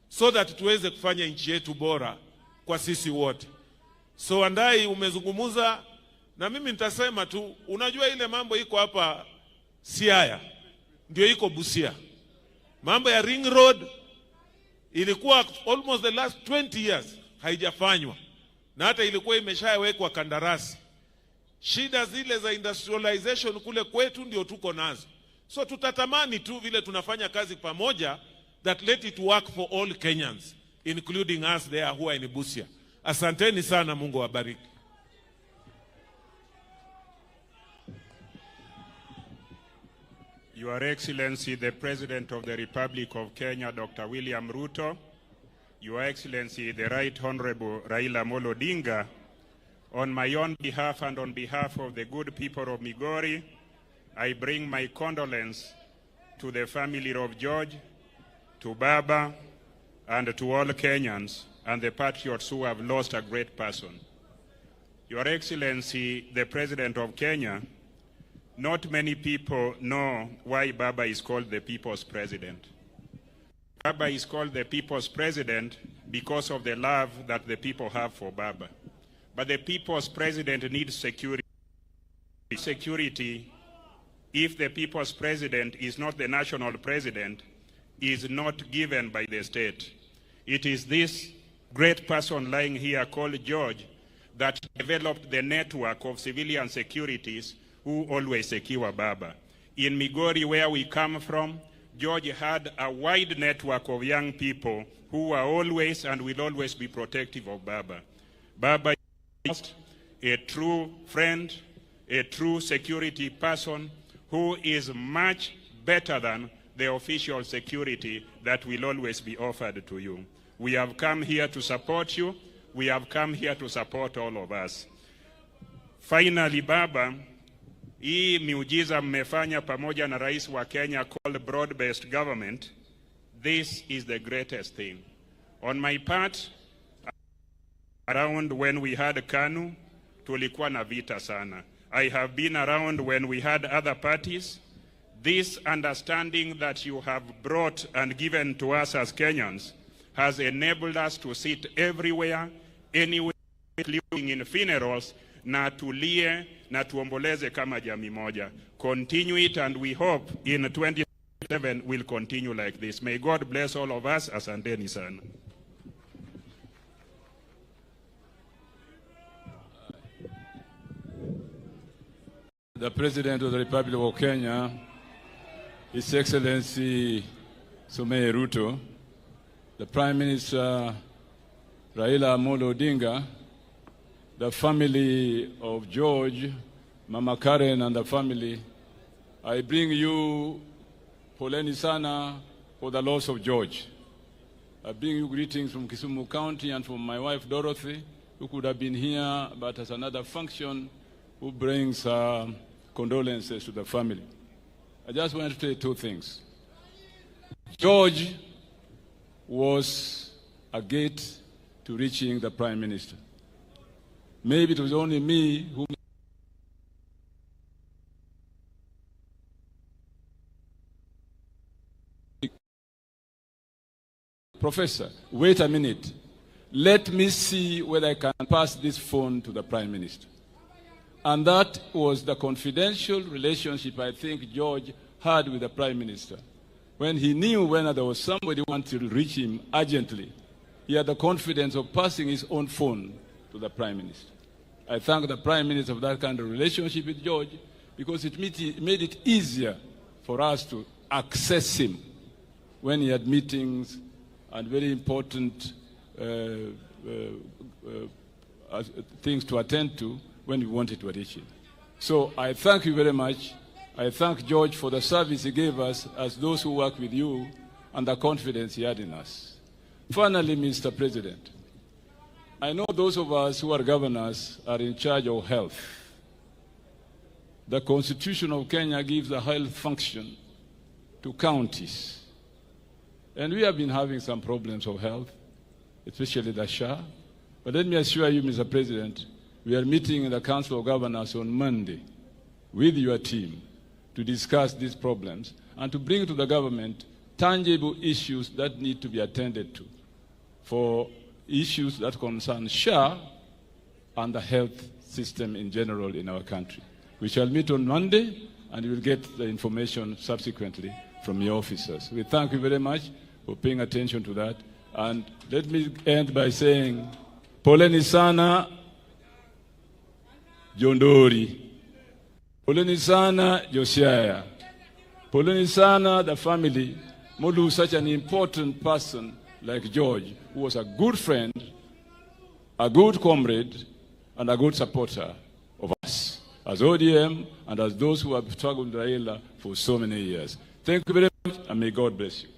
so that tuweze kufanya nchi yetu bora kwa sisi wote. So Andai umezungumuza, na mimi nitasema tu, unajua ile mambo iko hapa Siaya ndio iko Busia. Mambo ya ring road ilikuwa almost the last 20 years haijafanywa, na hata ilikuwa imeshawekwa kandarasi. Shida zile za industrialization kule kwetu ndio tuko nazo. So tutatamani tu vile tunafanya kazi pamoja, that let it work for all Kenyans, including us there who are in Busia. Asanteni sana, Mungu awabariki. Your Excellency, the President of the Republic of Kenya, Dr. William Ruto, Your Excellency, the Right Honorable Raila Amolo Odinga, on my own behalf and on behalf of the good people of Migori, I bring my condolence to the family of George, to Baba, and to all Kenyans and the patriots who have lost a great person. Your Excellency, the President of Kenya, not many people know why Baba is called the People's President. Baba is called the People's President because of the love that the people have for Baba. But the People's President needs security. Security, if the People's President is not the national president, is not given by the state. It is this great person lying here called George that developed the network of civilian securities who always secure Baba. In Migori, where we come from, George had a wide network of young people who are always and will always be protective of Baba. Baba is a true friend, a true security person who is much better than the official security that will always be offered to you. We have come here to support you. We have come here to support all of us. Finally, Baba, hii miujiza mmefanya pamoja na rais wa Kenya called broad-based government. This is the greatest thing. On my part, around when we had KANU, tulikuwa na vita sana. I have been around when we had other parties. This understanding that you have brought and given to us as Kenyans has enabled us to sit everywhere, anywhere, including in funerals, na tulie na tuomboleze kama jamii moja. Continue it, and we hope in 2027 we'll continue like this. May God bless all of us. Asanteni sana. The President of the Republic of Kenya, His Excellency Ruto, the Prime Minister Raila Odinga, the family of George, Mama Karen and the family, I bring you poleni sana for the loss of George. I bring you greetings from Kisumu County and from my wife Dorothy, who could have been here but has another function, who brings condolences to the family. I just want to say two things. George was a gate to reaching the Prime Minister. Maybe it was only me who Professor, wait a minute. Let me see whether I can pass this phone to the Prime Minister. And that was the confidential relationship I think George had with the Prime Minister. When he knew when there was somebody who wanted to reach him urgently, he had the confidence of passing his own phone to the Prime Minister. I thank the Prime Minister for that kind of relationship with George, because it made it easier for us to access him when he had meetings and very important things to attend to when we wanted to reach him. So I thank you very much. I thank George for the service he gave us as those who work with you and the confidence he had in us. Finally, Mr. President, I know those of us who are governors are in charge of health. The Constitution of Kenya gives a health function to counties. And we have been having some problems of health, especially the SHA. But let me assure you, Mr. President, we are meeting in the Council of Governors on Monday with your team to discuss these problems and to bring to the government tangible issues that need to be attended to for issues that concern SHA and the health system in general in our country. We shall meet on Monday, and you will get the information subsequently from your officers. We thank you very much for paying attention to that. And let me end by saying, poleni sana Jondori, poleni sana Siaya, poleni sana the family, Modu, such an important person like George, who was a good friend, a good comrade, and a good supporter of us as ODM and as those who have struggled with Raila for so many years. Thank you very much, and may God bless you.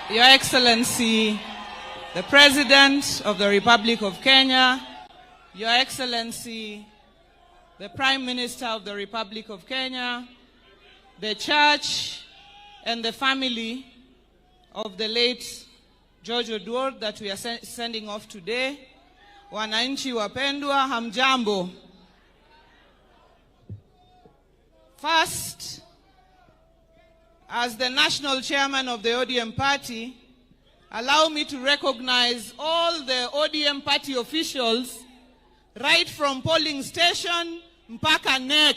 Your Excellency, the President of the Republic of Kenya, Your Excellency, the Prime Minister of the Republic of Kenya, the Church, and the family of the late George Oduor that we are sending off today. Wananchi wapendwa, hamjambo. First, as the national chairman of the ODM party, allow me to recognize all the ODM party officials right from polling station mpaka NEC.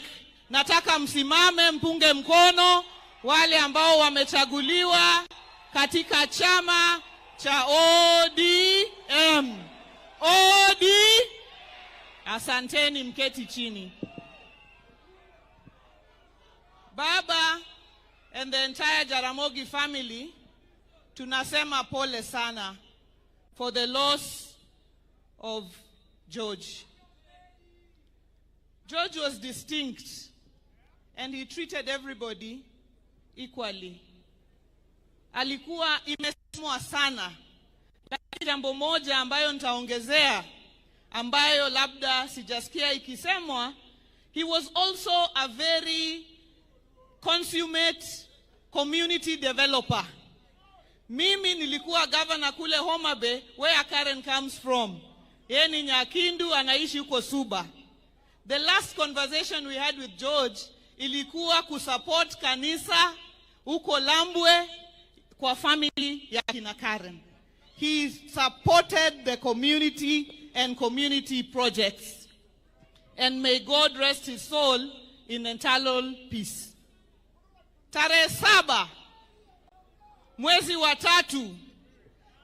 Nataka msimame mpunge mkono wale ambao wamechaguliwa katika chama cha ODM. Asanteni, mketi chini. Baba and the entire Jaramogi family, tunasema pole sana for the loss of George. George was distinct and he treated everybody equally. Alikuwa imesemwa sana. Lakini jambo moja ambayo nitaongezea, ambayo labda sijasikia ikisemwa, he was also a very consummate community developer. Mimi nilikuwa governor kule Homa Bay, where Karen comes from. Yeye ni Nyakindu, anaishi huko Suba. The last conversation we had with George ilikuwa kusupport kanisa huko Lambwe kwa family ya kina Karen. He supported the community and community projects. And may God rest his soul in eternal peace. Tarehe 7 mwezi wa 3,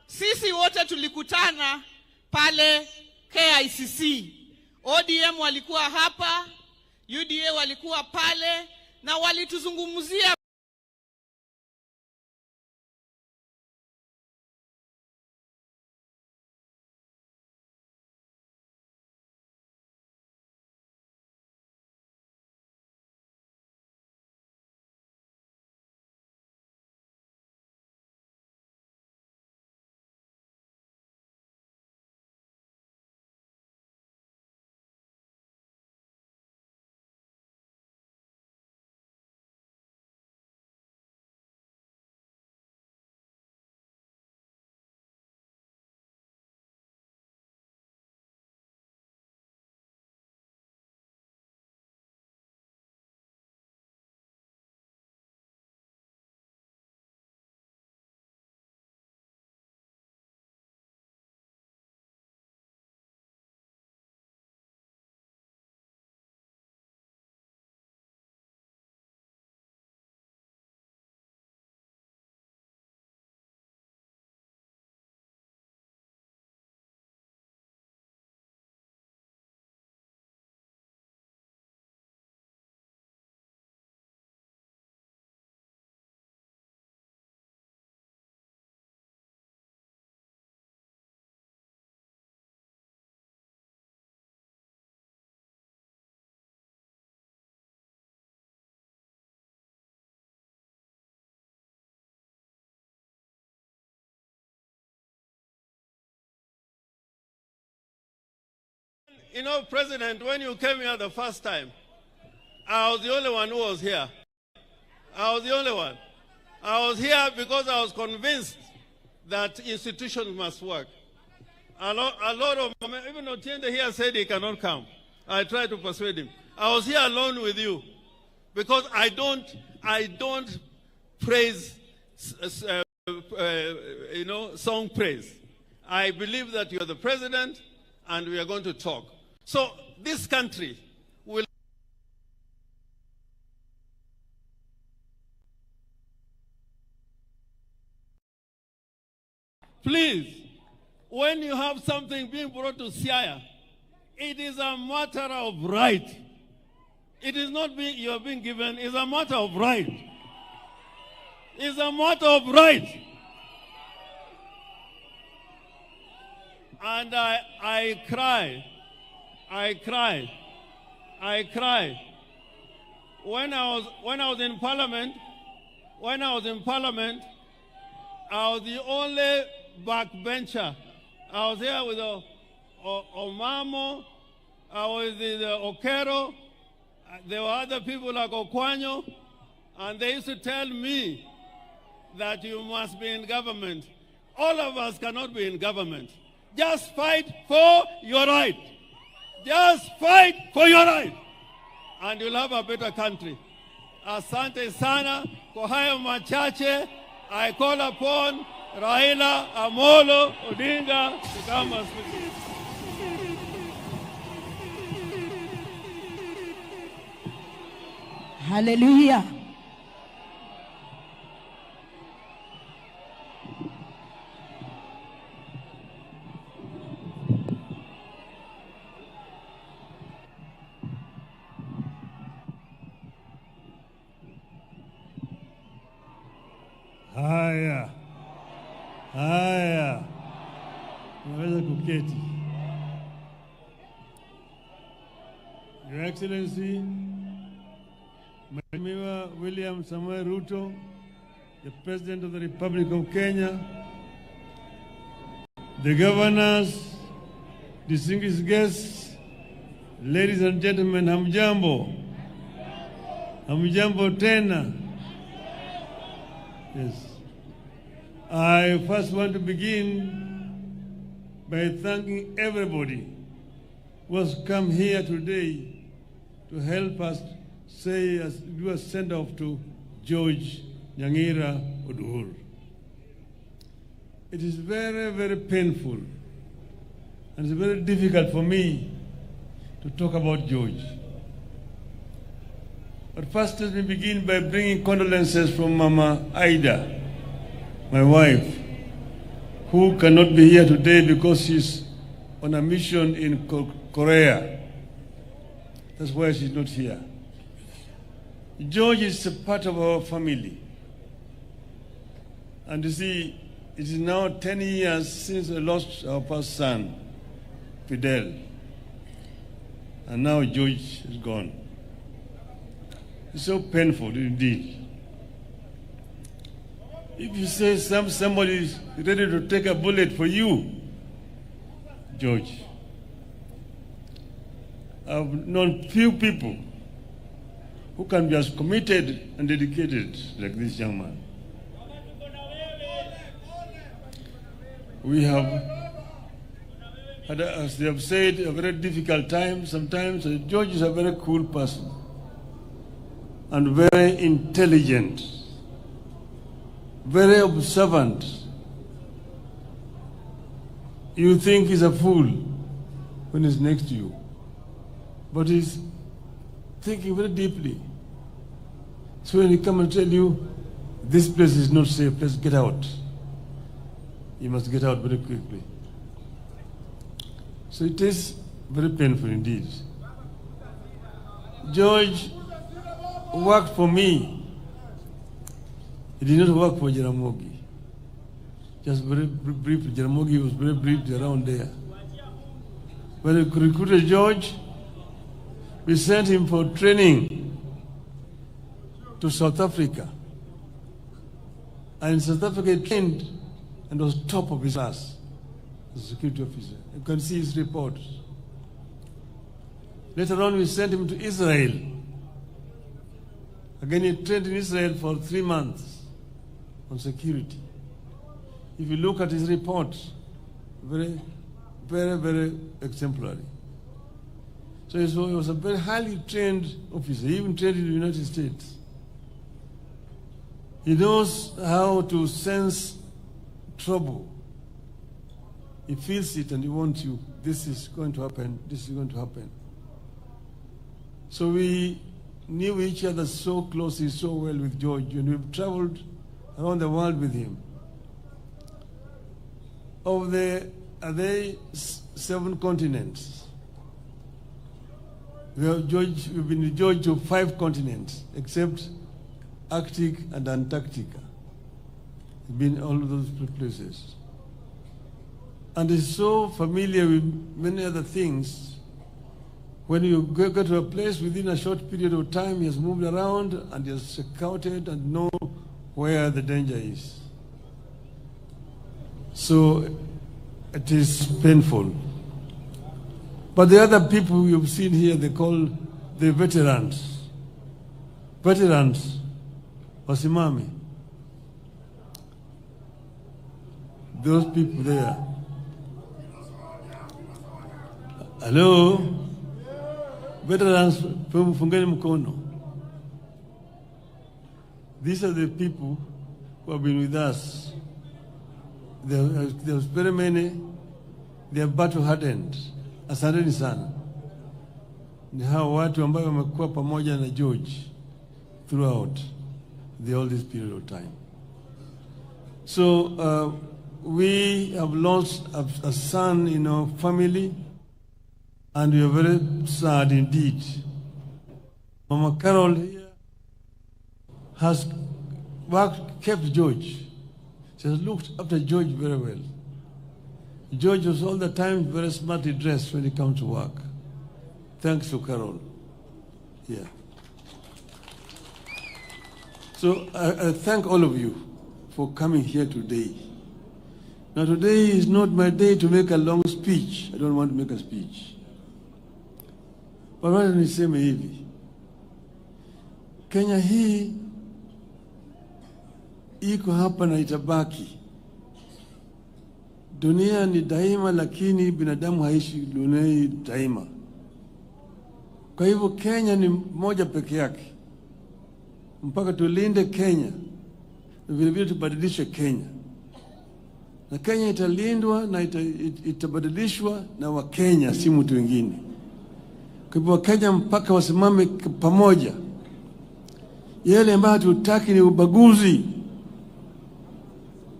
sisi wote tulikutana pale KICC. ODM walikuwa hapa, UDA walikuwa pale, na walituzungumzia You know, President, when you came here the first time, I was the only one who was here. I was the only one. I was here because I was convinced that institutions must work. A lot of, even Otiende here said he cannot come. I tried to persuade him. I was here alone with you because I don't praise, song praise. I believe that you are the president and we are going to talk. So this country will please, when you have something being brought to Siaya, it is a matter of right. It is not being you are being given, it's a matter of right. It's a matter of right. And I cry. When I was in Parliament, I was the only backbencher. I was here with Omamo, I was with Okero, there were other people like Okwanyo, and they used to tell me that you must be in government. All of us cannot be in government. Just fight for your right. Just fight for your right. And you'll have a better country. Asante sana. Kwa hayo machache, I call upon Raila Amolo Odinga to come and speak. Hallelujah. Haya, haya, unaweza kuketi. Your Excellency, Mheshimiwa William Samoei Ruto, the President of the Republic of Kenya, the governors, distinguished guests, ladies and gentlemen, hamjambo. Hamjambo tena. Yes. I first want to begin by thanking everybody who has come here today to help us do a send-off to George Nyangira Oduor. It is very, very painful and it's very difficult for me to talk about George. But first let me begin by bringing condolences from Mama Aida, my wife, who cannot be here today because she's on a mission in Korea. That's why she's not here. George is a part of our family. And you see, it is now 10 years since we lost our first son, Fidel. And now George is gone. It's so painful indeed. If you say somebody is ready to take a bullet for you, George, I've known few people who can be as committed and dedicated like this young man. We have had, as they have said, a very difficult time. Sometimes George is a very cool person and very intelligent, very observant. You think he's a fool when he's next to you, but he's thinking very deeply. So when he comes and tell you, this place is not safe, let's get out, you must get out very quickly. So it is very painful indeed. George worked for me. He did not work for Jaramogi. Just very briefly, Jaramogi was very briefly around there. When we recruited George, we sent him for training to South Africa. And in South Africa he trained and was top of his class as a security officer. You can see his reports. Later on we sent him to Israel. Again, he trained in Israel for 3 months on security. If you look at his reports, very, very, very exemplary. So he was a very highly trained officer. He even trained in the United States. He knows how to sense trouble. He feels it and he wants you. This is going to happen. This is going to happen. So we knew each other so closely, so well with George, and we've traveled around the world with him. Are there 7 continents? We've been with George to 5 continents, except Arctic and Antarctica. We've been all of those places. And he's so familiar with many other things. When you go to a place within a short period of time, he has moved around and he has scouted and know where the danger is. So it is painful. But the other people you've seen here, they call the veterans. Veterans, wasimami. those people there. Hello? Veterans, fungeni mkono. These are the people who have been with us. There's very many. They are battle hardened. Asanteni sana. Ni hao watu ambao wamekuwa pamoja na George throughout all this period of time. So we have lost a son in our family, and we are very sad indeed. Mama Carol here has kept George. She has looked after George very well. George was all the time very smartly dressed when he comes to work. Thanks to Carol. Yeah. So I thank all of you for coming here today. Now today is not my day to make a long speech. I don't want to make a speech. But wacha niseme hivi. Kenya hii iko hapa na itabaki. Dunia ni daima, lakini binadamu haishi dunia daima. Kwa hivyo Kenya ni moja peke yake. Mpaka tulinde Kenya, na vile vile tubadilishe Kenya. Na Kenya italindwa na itabadilishwa na Wakenya, si mtu wengine. Kwa hivyo Wakenya mpaka wasimame pamoja. Yale ambayo hatutaki ni ubaguzi.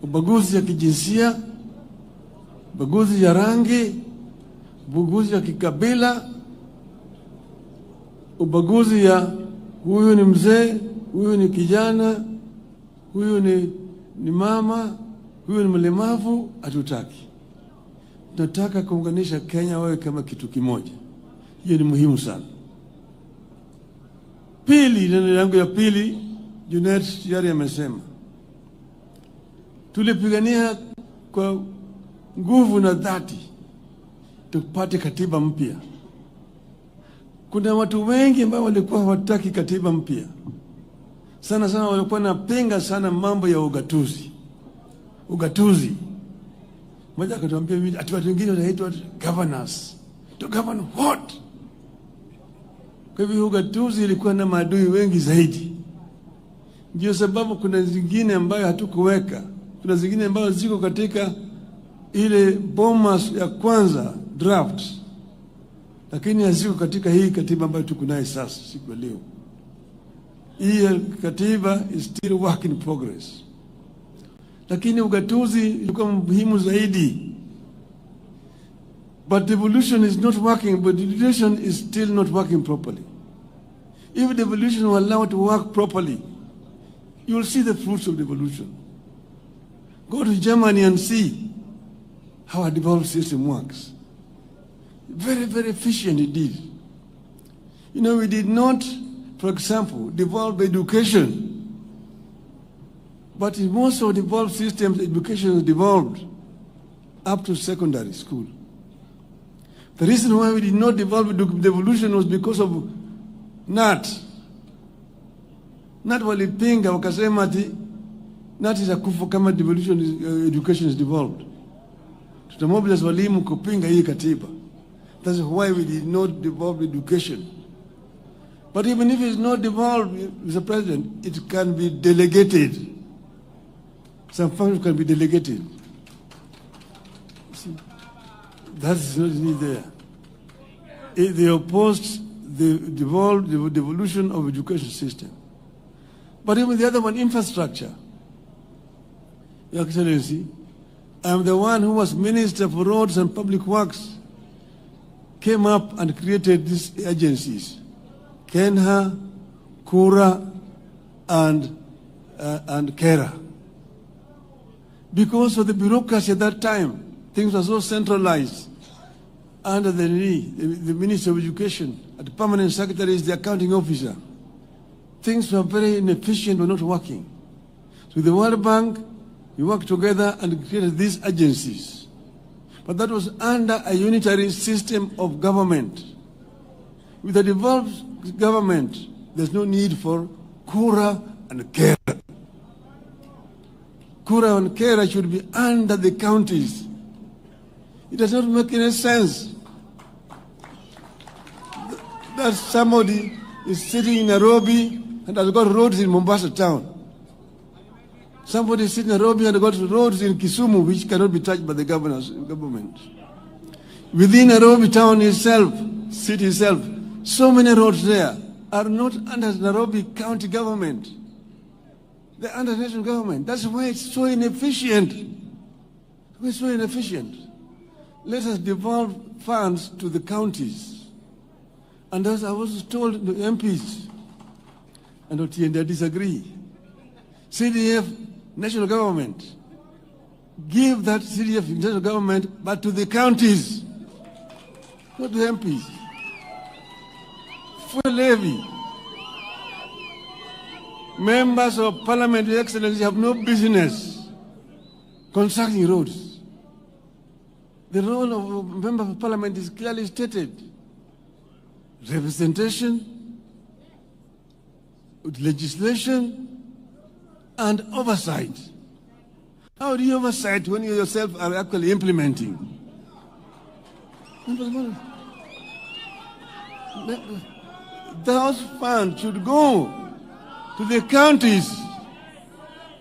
Ubaguzi ya kijinsia, ubaguzi ya rangi, ubaguzi ya kikabila, ubaguzi ya huyu ni mzee, huyu ni kijana, huyu ni mama, huyu ni mlemavu, hatutaki. Tunataka kuunganisha Kenya wawe kama kitu kimoja. Hiyo ni muhimu sana. Pili, neno yangu ya pili, Junet tayari amesema. Tulipigania kwa nguvu na dhati tupate katiba mpya. Kuna watu wengi ambao walikuwa hawataki katiba mpya. Sana sana walikuwa napinga sana mambo ya ugatuzi. Ugatuzi. Mmoja akatuambia mimi ati watu wengine wanaitwa governors. To govern what? Kwa hivyo ugatuzi ilikuwa na maadui wengi zaidi. Ndio sababu kuna zingine ambayo hatukuweka. Kuna zingine ambazo ziko katika ile bomas ya kwanza draft, lakini haziko katika hii katiba ambayo tuko nayo sasa siku leo. Hii katiba is still work in progress. Lakini ugatuzi ilikuwa muhimu zaidi. But devolution is not working, but devolution is still not working properly. If devolution were allowed to work properly, you will see the fruits of devolution. Go to Germany and see how a devolved system works. Very, very efficient indeed. You know, we did not, for example, devolve education. But in most of devolved systems, education is devolved up to secondary school. The reason why we did not devolve devolution was because of NAT. NAT walipinga wakasema ati NAT itakufa kama devolution education is devolved. Tutamobilize walimu kupinga hii katiba. That's why we did not devolve education. But even if it's not devolved, Mr. President, it can be delegated. Some functions can be delegated. See, that's not there. They opposed the devolution of education system. But even the other one, infrastructure. Your Excellency, I'm the one who was Minister for Roads and Public Works, came up and created these agencies, Kenha, Kura, and Kera. Because of the bureaucracy at that time, things were so centralized under the Minister of Education, the permanent secretary is the accounting officer. Things were very inefficient, were not working. So with the World Bank, we worked together and created these agencies. But that was under a unitary system of government. With a devolved government, there's no need for Kura and Kera. Kura and Kera should be under the counties. It does not make any sense that somebody is sitting in Nairobi and has got roads in Mombasa town. Somebody is sitting in Nairobi and has got roads in Kisumu which cannot be touched by the government. Within Nairobi town itself, city itself, so many roads there are not under Nairobi county government. They're under national government. That's why it's so inefficient. It's so inefficient. Let us devolve funds to the counties. And as I was told, the MPs, and they disagree. CDF, national government, give that CDF national government, but to the counties, not the MPs. Fuel levy. Members of Parliament, Your Excellency, have no business constructing roads. The role of a member of Parliament is clearly stated. Representation, legislation, and oversight. How do you oversight when you yourself are actually implementing? Those funds should go to the counties.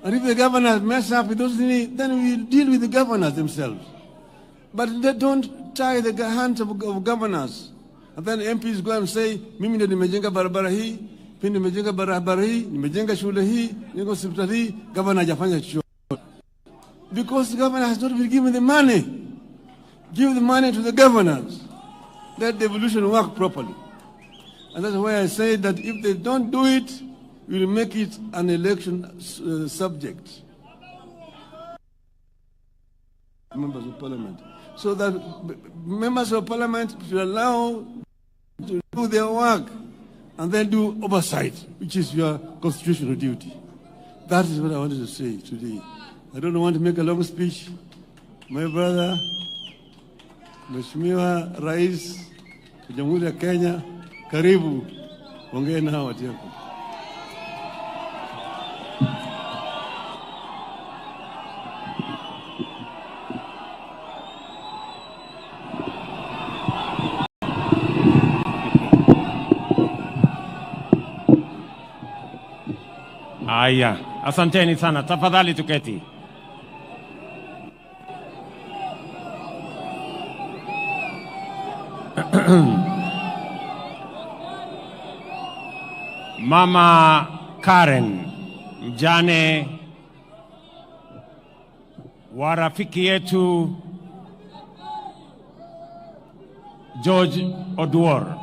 And if the governors mess up with those things, then we deal with the governors themselves. But they don't tie the hands of governors. And then MPs go and say, mimi ndio nimejenga barabara hii, pia nimejenga barabara hii, nimejenga shule hii, nimejenga hospitali hii, governor hajafanya chochote. Because the governor has not been given the money. Give the money to the governors. Let devolution work properly. And that's why I say that if they don't do it, we will make it an election subject. Members of Parliament. So that members of Parliament should allow to do their work and then do oversight, which is your constitutional duty. That is what I wanted to say today. I don't want to make a long speech. My brother, Mheshimiwa Rais wa Jamhuri ya Kenya, karibu, ongea na watu wako. Aya, asanteni sana. Tafadhali tuketi. Mama Karen, mjane wa rafiki yetu George Oduor,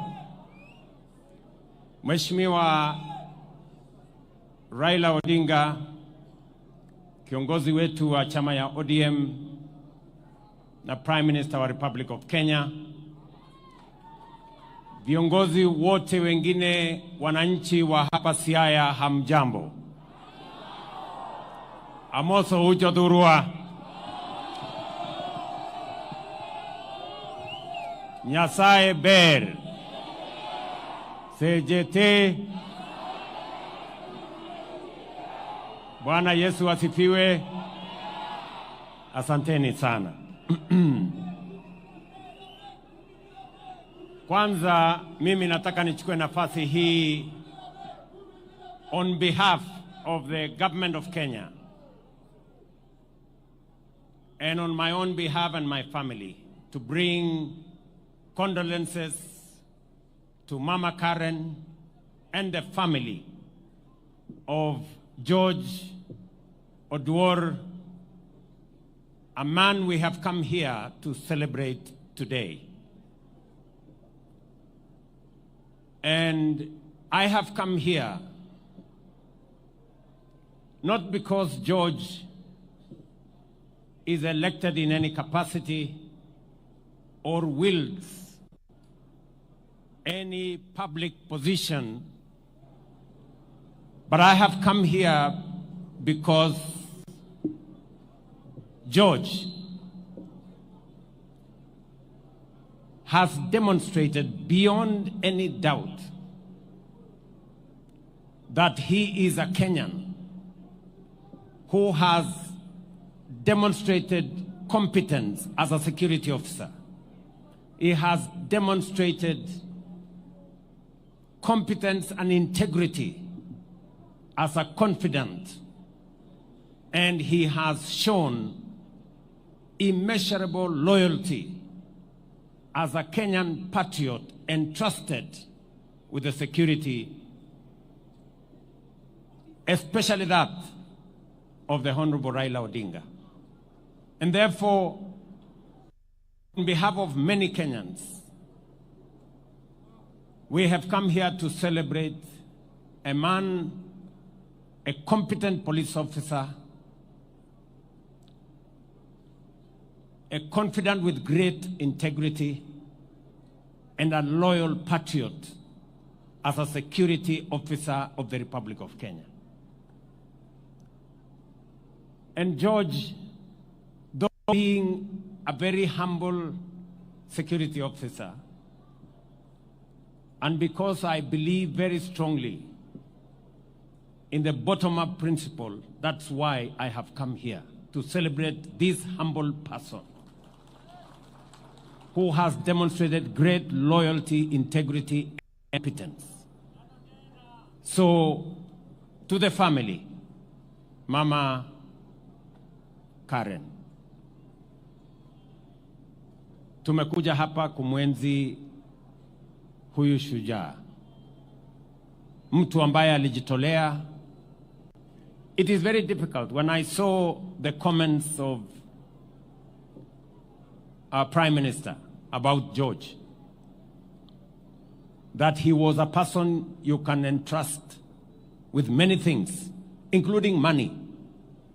Mheshimiwa Raila Odinga, kiongozi wetu wa chama ya ODM na Prime Minister wa Republic of Kenya, viongozi wote wengine, wananchi wa hapa Siaya, hamjambo. Amoso uchodurua. Nyasaye ber. Sejete. Bwana Yesu asifiwe. Asanteni sana. Kwanza mimi nataka nichukue nafasi hii on behalf of the government of Kenya and on my own behalf and my family to bring condolences to Mama Karen and the family of George Oduor, a man we have come here to celebrate today. And I have come here not because George is elected in any capacity or wields any public position, but I have come here because George has demonstrated beyond any doubt that he is a Kenyan who has demonstrated competence as a security officer. He has demonstrated competence and integrity as a confidant, and he has shown immeasurable loyalty as a Kenyan patriot entrusted with the security, especially that of the Honorable Raila Odinga. And therefore, on behalf of many Kenyans, we have come here to celebrate a man, a competent police officer, a confidant with great integrity, and a loyal patriot as a security officer of the Republic of Kenya. And George, though being a very humble security officer, and because I believe very strongly in the bottom-up principle, that's why I have come here to celebrate this humble person who has demonstrated great loyalty, integrity, and competence. So, to the family, Mama Karen, tumekuja hapa kumwenzi huyu shujaa, mtu ambaye alijitolea. It is very difficult when I saw the comments of our Prime Minister about George, that he was a person you can entrust with many things, including money.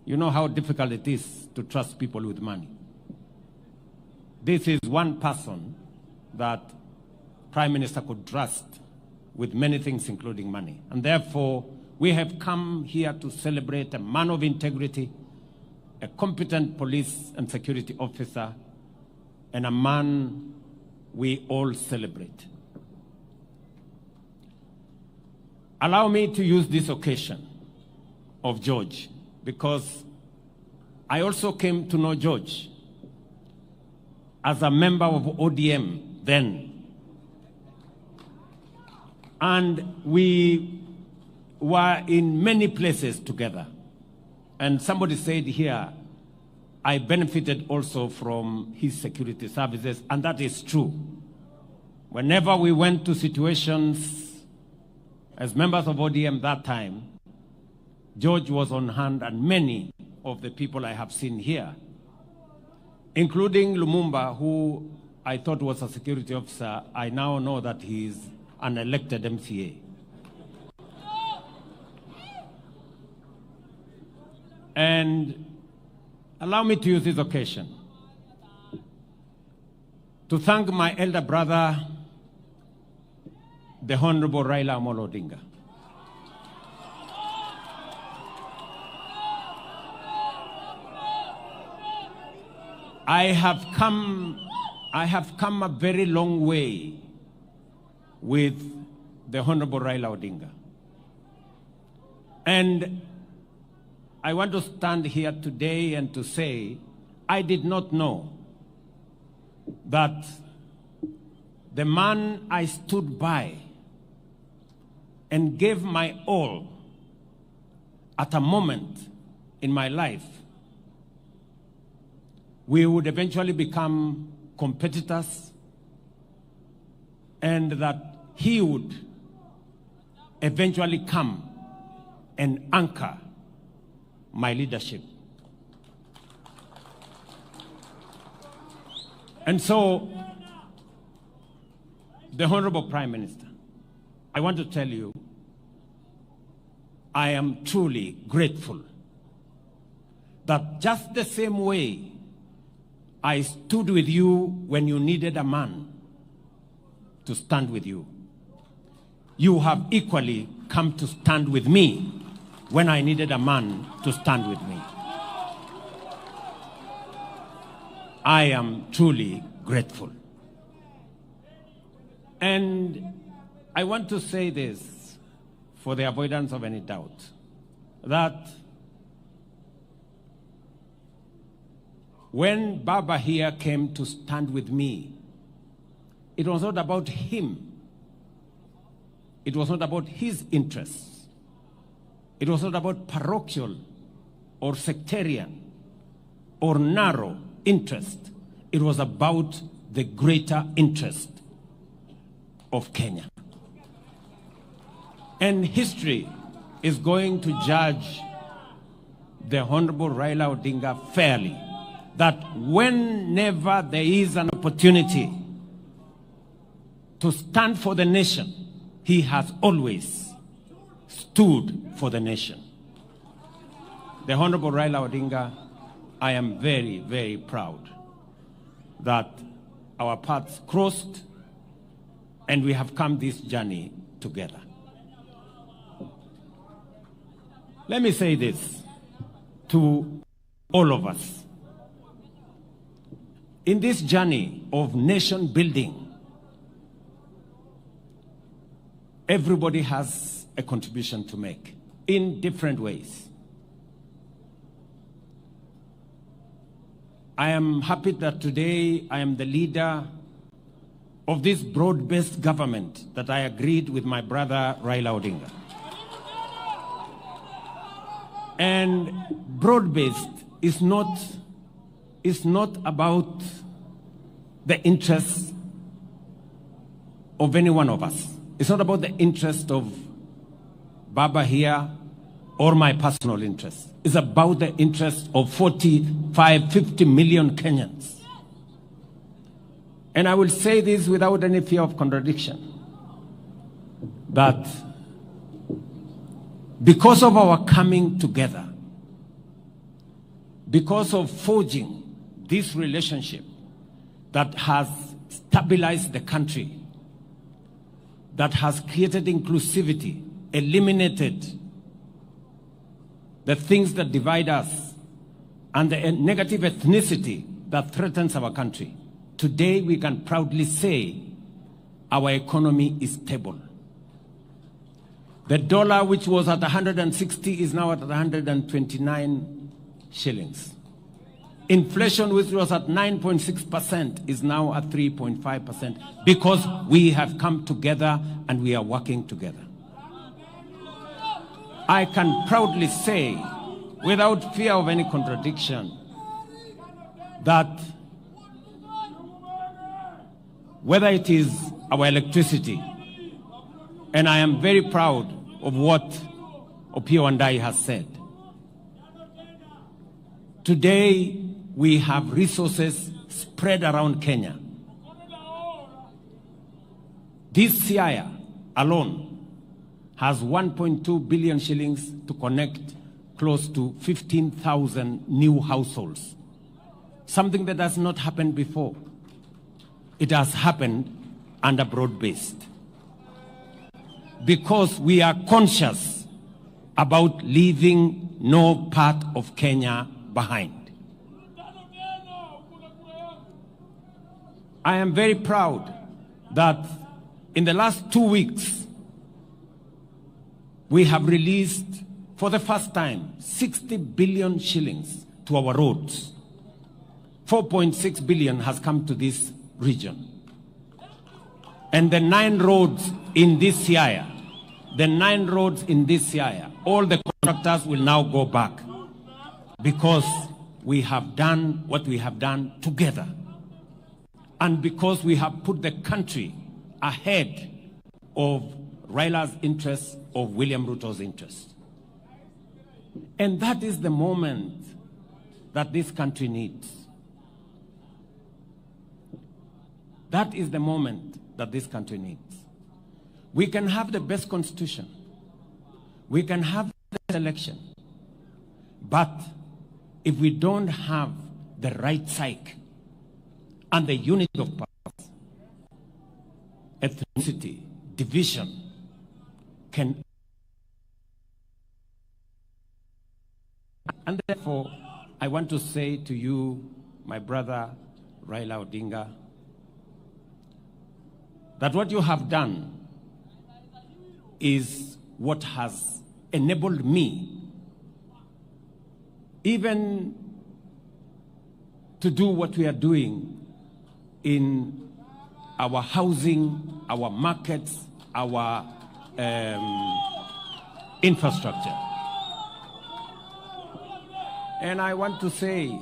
You know how difficult it is to trust people with money. This is one person that Prime Minister could trust with many things, including money. And therefore, we have come here to celebrate a man of integrity, a competent police and security officer, and a man we all celebrate. Allow me to use this occasion of George, because I also came to know George as a member of ODM then. And we were in many places together. And somebody said here, I benefited also from his security services, and that is true. Whenever we went to situations as members of ODM that time, George was on hand, and many of the people I have seen here, including Lumumba, who I thought was a security officer, I now know that he is an elected MCA. And allow me to use this occasion to thank my elder brother, the Honorable Raila Odinga. I have come a very long way with the Honorable Raila Odinga. And I want to stand here today and to say, I did not know that the man I stood by and gave my all at a moment in my life, we would eventually become competitors, and that he would eventually come and anchor my leadership. And so, the Honorable Prime Minister, I want to tell you, I am truly grateful that just the same way I stood with you when you needed a man to stand with you, you have equally come to stand with me when I needed a man to stand with me. I am truly grateful. And I want to say this for the avoidance of any doubt, that When Baba here came to stand with me, it was not about him. It was not about his interests. It was not about parochial or sectarian or narrow interest. It was about the greater interest of Kenya. And history is going to judge the Honorable Raila Odinga fairly, that whenever there is an opportunity to stand for the nation, he has always stood for the nation. The Honorable Raila Odinga, I am very, very proud that our paths crossed and we have come this journey together. Let me say this to all of us. In this journey of nation building, everybody has a contribution to make in different ways. I am happy that today I am the leader of this broad-based government that I agreed with my brother Raila Odinga. And broad-based is not about the interests of any one of us. It's not about the interest of Baba here or my personal interest. It's about the interest of 45, 50 million Kenyans. And I will say this without any fear of contradiction, that because of our coming together, because of forging this relationship that has stabilized the country, that has created inclusivity, eliminated the things that divide us, and the negative ethnicity that threatens our country, today we can proudly say our economy is stable. The dollar, which was at 160, is now at 129 shillings. Inflation, which was at 9.6%, is now at 3.5% because we have come together and we are working together. I can proudly say, without fear of any contradiction, that whether it is our electricity, and I am very proud of what Opiyo Wandayi has said. Today, we have resources spread around Kenya. This Siaya alone has 1.2 billion shillings to connect close to 15,000 new households. Something that has not happened before. It has happened under broad-based. Because we are conscious about leaving no part of Kenya behind. I am very proud that in the last 2 weeks, we have released, for the first time, 60 billion shillings to our roads. 4.6 billion has come to this region. And the 9 roads in this Siaya, all the contractors will now go back because we have done what we have done together. And because we have put the country ahead of Raila's interests, of William Ruto's interests. And that is the moment that this country needs. That is the moment that this country needs. We can have the best constitution. We can have the best election. But if we don't have the right psyche and the unity of purpose, ethnicity, division can. And therefore, I want to say to you, my brother Raila Odinga, that what you have done is what has enabled me, even to do what we are doing in our housing, our markets, our infrastructure. And I want to say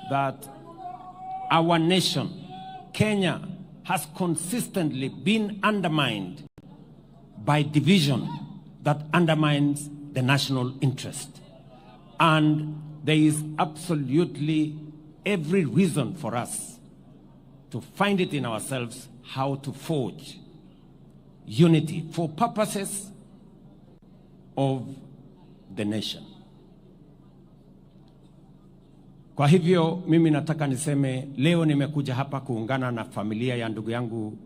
that our nation, Kenya, has consistently been undermined by division that undermines the national interest. And there is absolutely every reason for us to find it in ourselves how to forge unity for purposes of the nation. Kwa hivyo mimi nataka niseme leo nimekuja hapa kuungana na familia ya ndugu yangu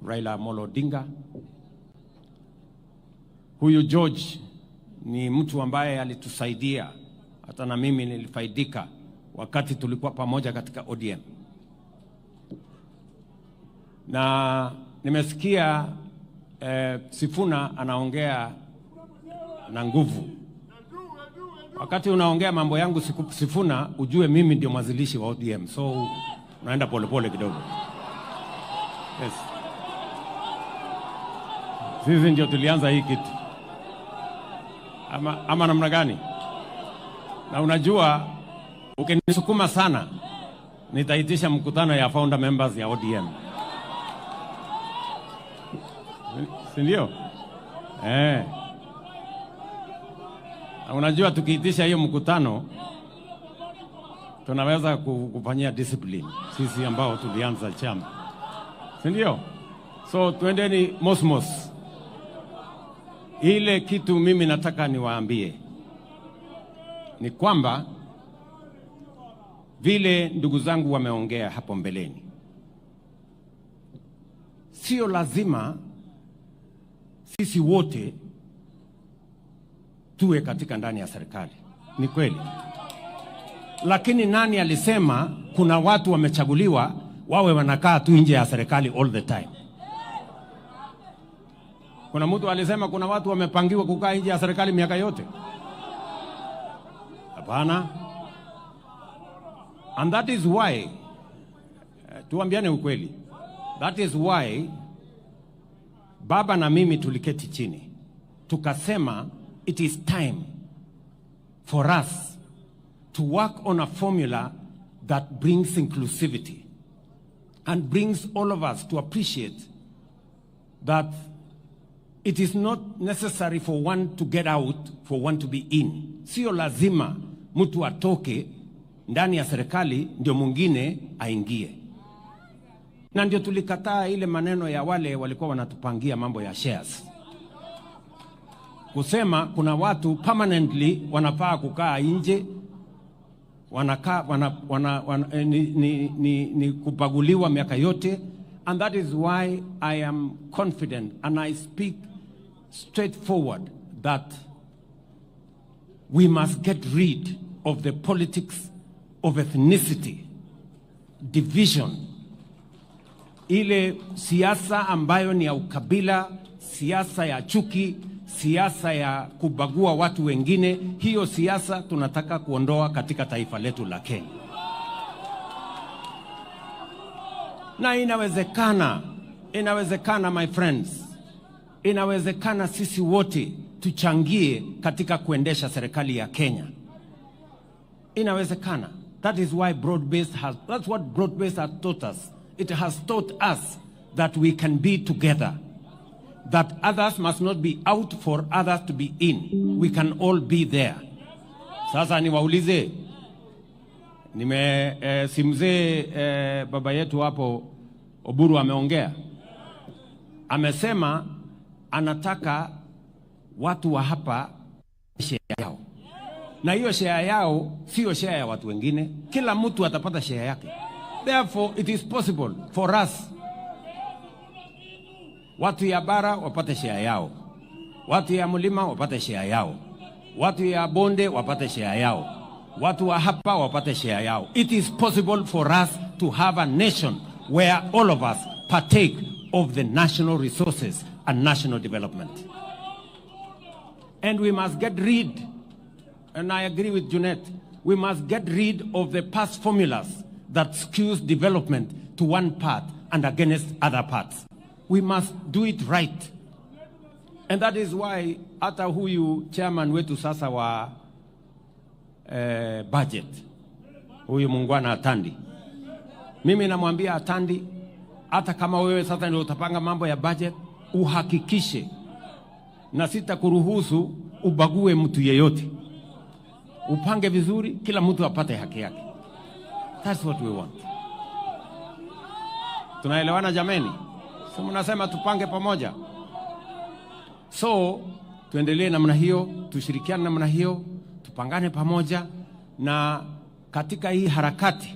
Raila Amolo Odinga. Huyu George ni mtu ambaye alitusaidia, hata na mimi nilifaidika wakati tulikuwa pamoja katika ODM. Na nimesikia Sifuna anaongea na nguvu. Wakati unaongea mambo yangu Sifuna, ujue mimi ndio mwanzilishi wa ODM. So naenda polepole kidogo. Yes. Sisi ndio tulianza hii kitu. Ama namna gani? Na unajua ukinisukuma sana nitaitisha mkutano ya founder members ya ODM. Si ndio? Unajua tukiitisha hiyo mkutano tunaweza kufanyia discipline sisi ambao tulianza chama. Si ndio? So tuendeni mosmos. Ile kitu mimi nataka niwaambie ni kwamba vile ndugu zangu wameongea hapo mbeleni, sio lazima sisi wote tuwe katika ndani ya serikali. Ni kweli. Lakini nani alisema kuna watu wamechaguliwa wawe wanakaa tu nje ya serikali all the time? Kuna mtu alisema kuna watu wamepangiwa kukaa nje ya serikali miaka yote? Hapana. And that is why, tuambiane ukweli, that is why baba na mimi tuliketi chini tukasema it is time for us to work on a formula that brings inclusivity and brings all of us to appreciate that it is not necessary for one to get out for one to be in. Sio lazima mtu atoke ndani ya serikali ndio mwingine aingie. Na ndio tulikataa ile maneno ya wale walikuwa wanatupangia mambo ya shares. Kusema kuna watu permanently wanafaa kukaa nje, ni kupaguliwa miaka yote. And that is why I am confident and I speak straightforward that we must get rid of the politics of ethnicity, division, ile siasa ambayo ni ya ukabila, siasa ya chuki, siasa ya kubagua watu wengine. Hiyo siasa tunataka kuondoa katika taifa letu la Kenya. Na inawezekana my friends, inawezekana sisi wote tuchangie katika kuendesha serikali ya Kenya. Inawezekana. That is why that's what broad-based has taught us. It has taught us that we can be together, that others must not be out for others to be in. We can all be there. Sasa niwaulize, simzee baba yetu hapo Oburu ameongea. Amesema anataka watu wa hapa share yao. Na hiyo share yao sio share ya watu wengine. Kila mtu atapata share yake. Therefore, it is possible for us, watu ya bara wapate share yao, watu ya mlima wapate share yao, watu ya bonde wapate share yao, watu wa hapa wapate share yao. It is possible for us to have a nation where all of us partake of the national resources and national development. And we must get rid, and I agree with Junet, We must get rid of the past formulas that skews development to one part and against other parts. We must do it right. And that is why hata huyu chairman wetu sasa wa budget, huyu muungwana Atandi, mimi namwambia Atandi, hata kama wewe sasa ndio utapanga mambo ya budget, uhakikishe na sitakuruhusu ubague mtu yeyote. Upange vizuri, kila mtu apate haki yake. That's what we want. Tunaelewana jameni? So mnasema tupange pamoja. So tuendelee namna hiyo, tushirikiane namna hiyo, tupangane pamoja, na katika hii harakati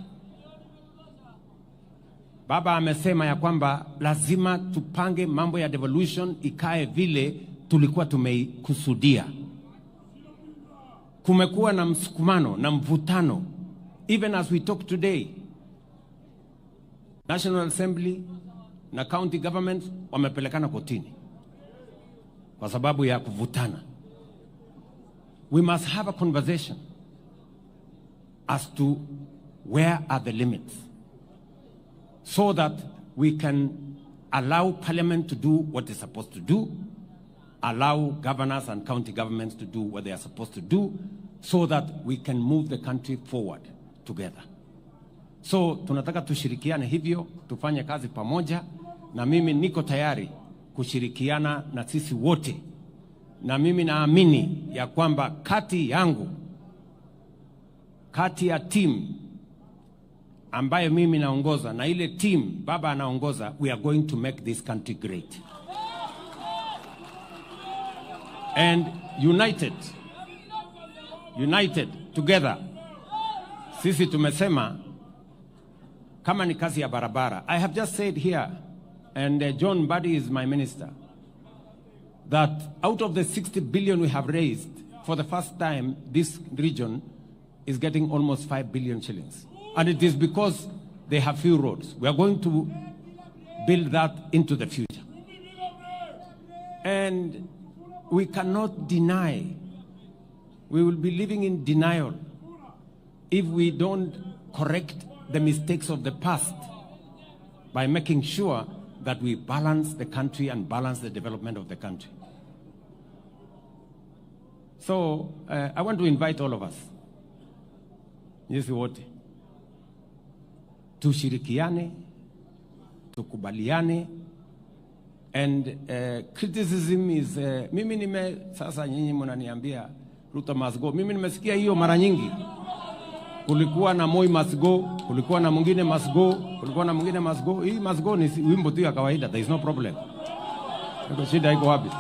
baba amesema ya kwamba lazima tupange mambo ya devolution ikae vile tulikuwa tumeikusudia. Kumekuwa na msukumano na mvutano. Even as we talk today, National Assembly na county governments wamepelekana kotini kwa sababu ya kuvutana. We must have a conversation as to where are the limits, so that we can allow Parliament to do what it's supposed to do, allow governors and county governments to do what they are supposed to do, so that we can move the country forward together. So tunataka tushirikiane hivyo, tufanye kazi pamoja, na mimi niko tayari kushirikiana na sisi wote. Na mimi naamini ya kwamba kati yangu, kati ya team ambayo mimi naongoza na ile team baba anaongoza, we are going to make this country great. And united together, sisi tumesema kama ni kazi ya barabara. I have just said here, and John Buddy is my minister, that out of the 60 billion we have raised, for the first time, this region is getting almost 5 billion shillings. And it is because they have few roads. We are going to build that into the future. And we cannot deny, we will be living in denial if we don't correct the mistakes of the past by making sure that we balance the country and balance the development of the country. So I want to invite all of us, yes, wote, tushirikiane, tukubaliane, and criticism is mimi sasa nyinyi mnaniambia Ruto must go. Mimi nimesikia hiyo mara nyingi. Kulikuwa na Moi must go, kulikuwa na mwingine must go, kulikuwa na mwingine must go. Hii must go ni wimbo tu ya kawaida, there is no problem. Ndio shida iko wapi?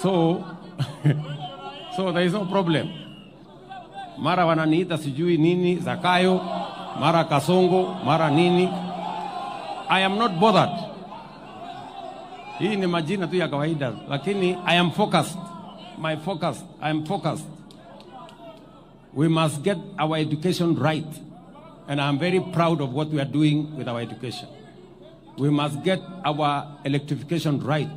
So there is no problem. Mara wananiita sijui nini Zakayo, mara Kasongo, mara nini. I am not bothered. Hii ni majina tu ya kawaida, lakini I am focused. I am focused. We must get our education right, and I am very proud of what we are doing with our education. We must get our electrification right.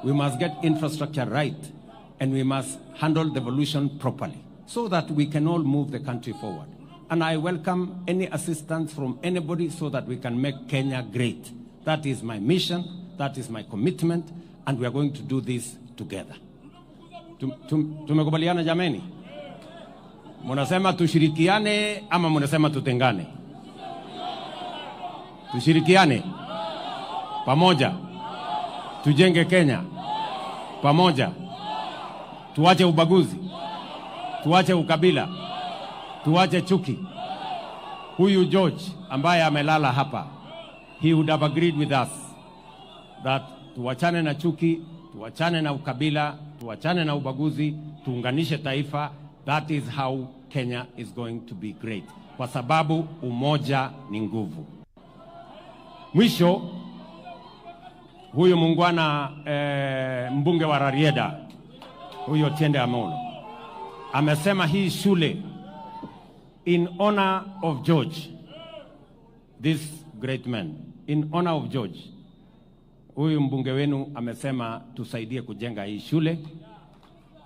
We must get infrastructure right, and we must handle devolution properly so that we can all move the country forward. And I welcome any assistance from anybody so that we can make Kenya great. That is my mission, that is my commitment, and we are going to do this together. Tumekubaliana jameni? Munasema tushirikiane ama munasema tutengane? Tushirikiane pamoja, tujenge Kenya pamoja, tuache ubaguzi, tuache ukabila, tuache chuki. Huyu George ambaye amelala hapa, he would have agreed with us that tuachane na chuki, tuachane na ukabila, tuachane na ubaguzi, tuunganishe taifa. That is how Kenya is going to be great. Kwa sababu umoja ni nguvu. Mwisho, huyu muungwana mbunge wa Rarieda, huyo Tiende Amolo, amesema hii shule in honor of George, this great man, in honor of George. Huyu mbunge wenu amesema tusaidie kujenga hii shule.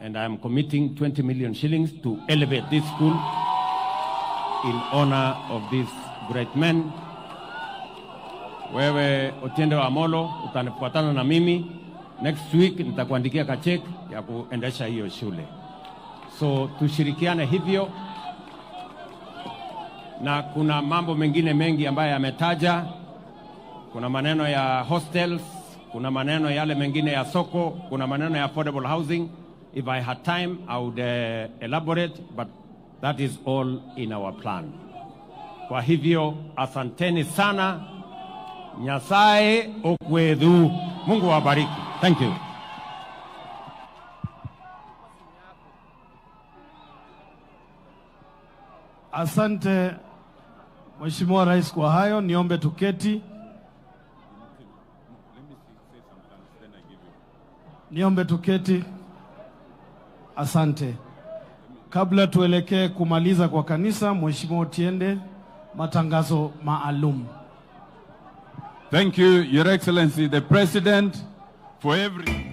and I am committing 20 million shillings to elevate this school in honor of these great men. Wewe Otiende wa Amolo utanifuatana na mimi. Next week nitakuandikia kachek ya kuendesha hiyo shule. So tushirikiane hivyo, na kuna mambo mengine mengi ambayo yametaja. Kuna maneno ya hostels, kuna maneno yale mengine ya soko, kuna maneno ya affordable housing. If I had time, I would elaborate, but that is all in our plan. Kwa hivyo, asanteni sana. Nyasaye okwedhu. Mungu wabariki. Thank you. Asante Mheshimiwa Rais kwa hayo. Niombe tuketi. Niombe tuketi. Asante. Kabla tuelekee kumaliza kwa kanisa, Mheshimiwa Otiende, matangazo maalum. Thank you, Your Excellency, the President, for every...